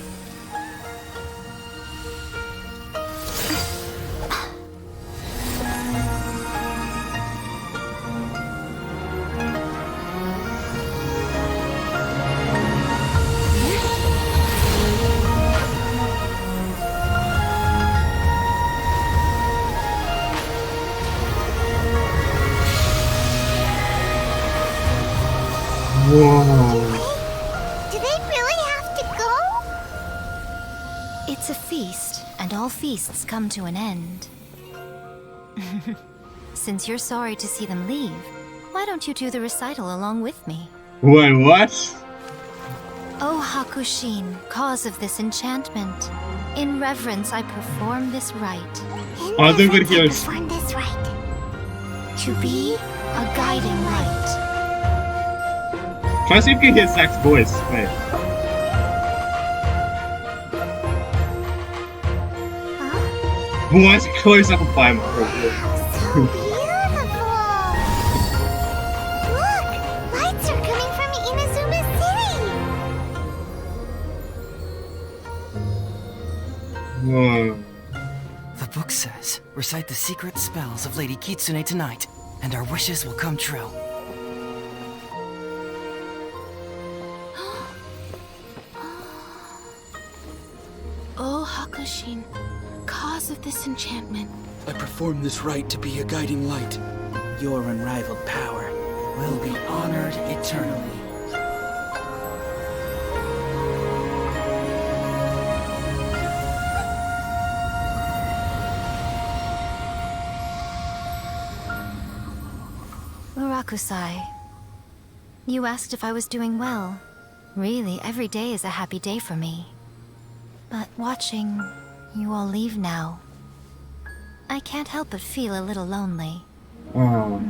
Do they really have to go? It's a feast, and all feasts come to an end. Since you're sorry to see them leave, why don't you do the recital along with me? Wait, what? O Hakushin, cause of this enchantment, in reverence I perform this rite. Oh, they're gonna hear us. Perform this right. To be a guiding light. Try to see if you can hear Zach's voice. Wait. Why is it close up a biome? So beautiful! Look! Lights are coming from Inazuma City! Whoa. The book says, recite the secret spells of Lady Kitsune tonight, and our wishes will come true. O Hakushin, cause of this enchantment. I perform this rite to be a guiding light. Your unrivaled power will be honored eternally. Murakusai, you asked if I was doing well. Really, every day is a happy day for me. But watching you all leave now, I can't help but feel a little lonely. Oh.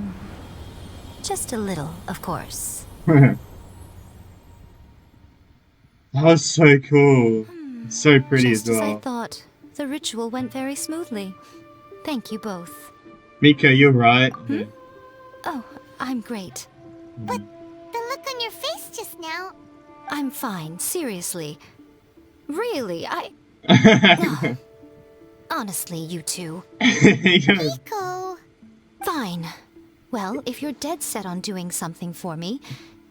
Just a little, of course. That was so cool. So pretty Just as as I well. thought, the ritual went very smoothly. Thank you both. Miko, you're right. Oh, I'm great. But the look on your face just now... I'm fine, seriously. Really, honestly, you two. Miko! Fine. Well, if you're dead set on doing something for me,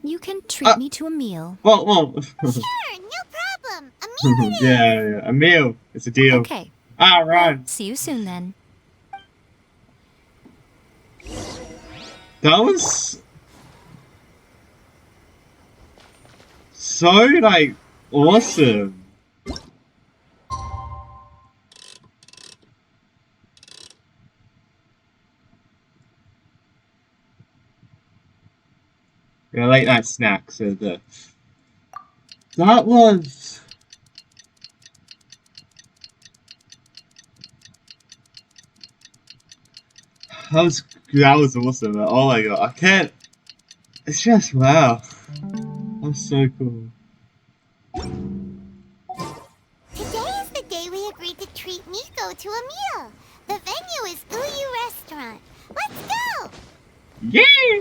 you can treat me to a meal. Well. Sure, no problem. A meal it is. Yeah, a meal. It's a deal. Okay. Alright. See you soon then. That was so, like, awesome. Yeah, late night snack, so that was that was awesome. Oh my god, I can't. It's just wow. That's so cool. day we agreed to treat Miko to a meal. The venue is Uyu Restaurant. Let's go! Yeah!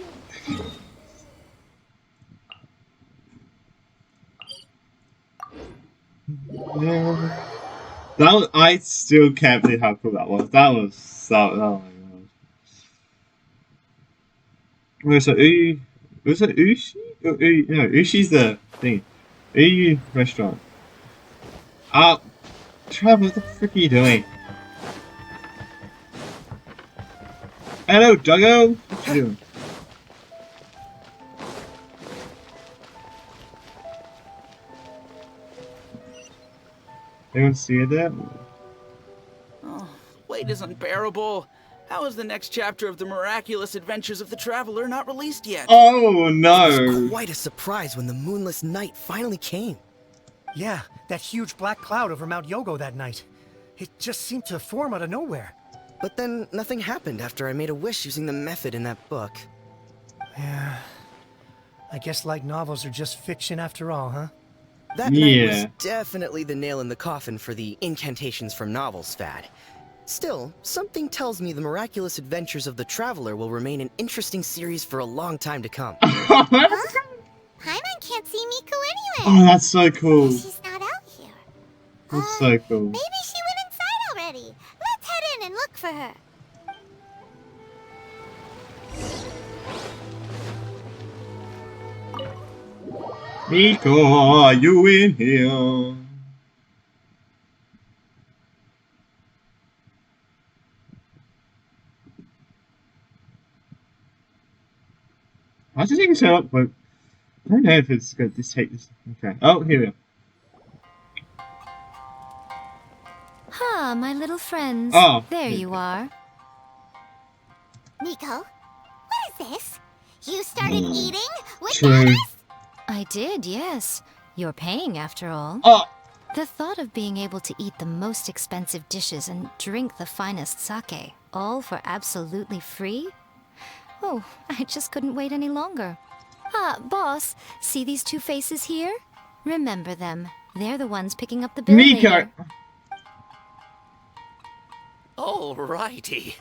That was, I still can't believe how cool that was. That was so, oh my god. Wait, so was it Ushi? No, Ushi's the thing. Uyu Restaurant. Trav, what the frick are you doing? Hello, Doggo! What you doing? Anyone see it there? Oh, wait is unbearable. How is the next chapter of the miraculous adventures of the Traveler not released yet? Oh no! It was quite a surprise when the moonless night finally came. Yeah, that huge black cloud over Mount Yogo that night. It just seemed to form out of nowhere. But then nothing happened after I made a wish using the method in that book. Yeah. I guess light novels are just fiction after all, huh? That night was definitely the nail in the coffin for the incantations from novels fad. Still, something tells me the miraculous adventures of the Traveler will remain an interesting series for a long time to come. Paimon can't see Miko anywhere. Oh, that's so cool. She's not out here. That's so cool. Maybe she went inside already. Let's head in and look for her. Miko, are you in here? I was just taking set up, but I don't know if it's good to take this. Okay. Oh, here we go. Ah, my little friends. Oh, there you are. Miko, what is this? You started eating True. without us? I did, yes. You're paying after all. Oh. The thought of being able to eat the most expensive dishes and drink the finest sake, all for absolutely free? Oh, I just couldn't wait any longer. Ah, boss, see these two faces here? Remember them. They're the ones picking up the bill Miko. later. Alrighty.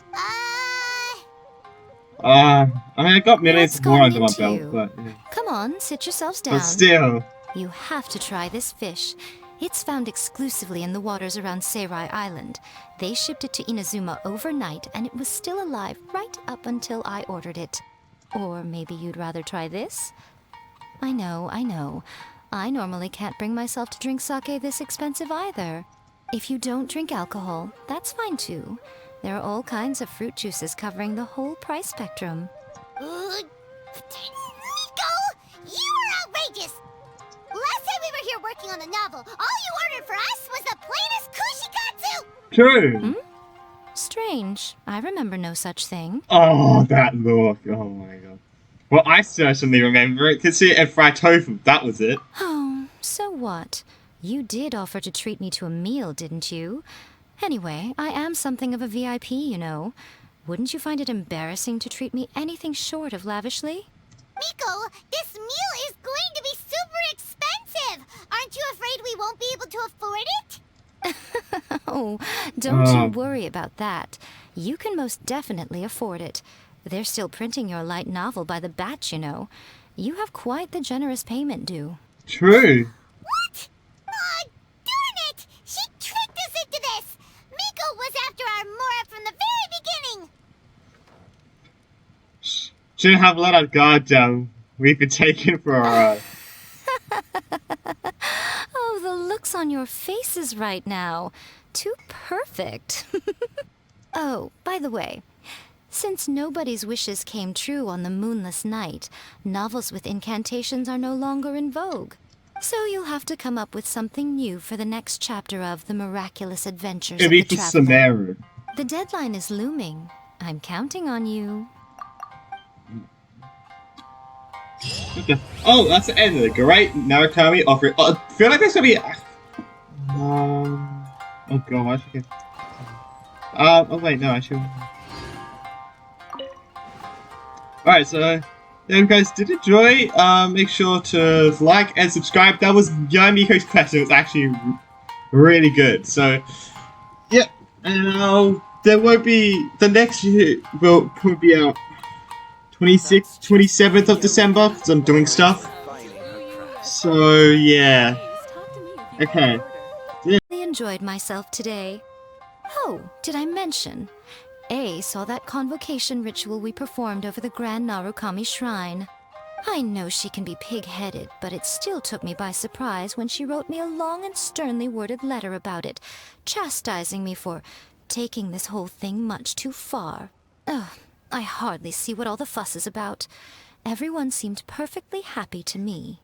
I mean, I got millions more under my into belt, you. but yeah. Come on, sit yourselves down. But still. You have to try this fish. It's found exclusively in the waters around Seirai Island. They shipped it to Inazuma overnight, and it was still alive right up until I ordered it. Or maybe you'd rather try this? I know, I know. I normally can't bring myself to drink sake this expensive either. If you don't drink alcohol, that's fine too. There are all kinds of fruit juices covering the whole price spectrum. Miko, you are outrageous! Last time we were here working on the novel, all you ordered for us was the plainest kushikatsu! True. Strange. I remember no such thing. Oh, that look. Oh my god. Well, I certainly remember it. Could see it at fried tofu. That was it. Oh, so what? You did offer to treat me to a meal, didn't you? Anyway, I am something of a VIP, you know. Wouldn't you find it embarrassing to treat me anything short of lavishly? Miko, this meal is going to be super expensive! Aren't you afraid we won't be able to afford it? Oh, don't you worry about that. You can most definitely afford it. They're still printing your light novel by the batch, you know. You have quite the generous payment due. True. What? Darn it! She tricked us into this! Miko was after our Mora from the very beginning! Shouldn't have let our guard down. We've been taken for a Oh, the looks on your faces right now. Too perfect. Oh, by the way, since nobody's wishes came true on the moonless night, novels with incantations are no longer in vogue. So you'll have to come up with something new for the next chapter of The Miraculous Adventures of the Traveler. The deadline is looming. I'm counting on you. Okay. Oh, that's the end of the great Narukami offering. I feel like there's gonna be. Oh god, I should get. Oh wait, no, I should. Alright, so if you guys did enjoy, make sure to like and subscribe. That was Yae Miko's quest. It was actually really good. So, yeah, and there won't be the next year will probably be out 26th, 27th of December because I'm doing stuff. So yeah, okay. I enjoyed myself today. Oh, did I mention? A saw that convocation ritual we performed over the Grand Narukami Shrine. I know she can be pig-headed, but it still took me by surprise when she wrote me a long and sternly worded letter about it, chastising me for taking this whole thing much too far. Ugh, I hardly see what all the fuss is about. Everyone seemed perfectly happy to me.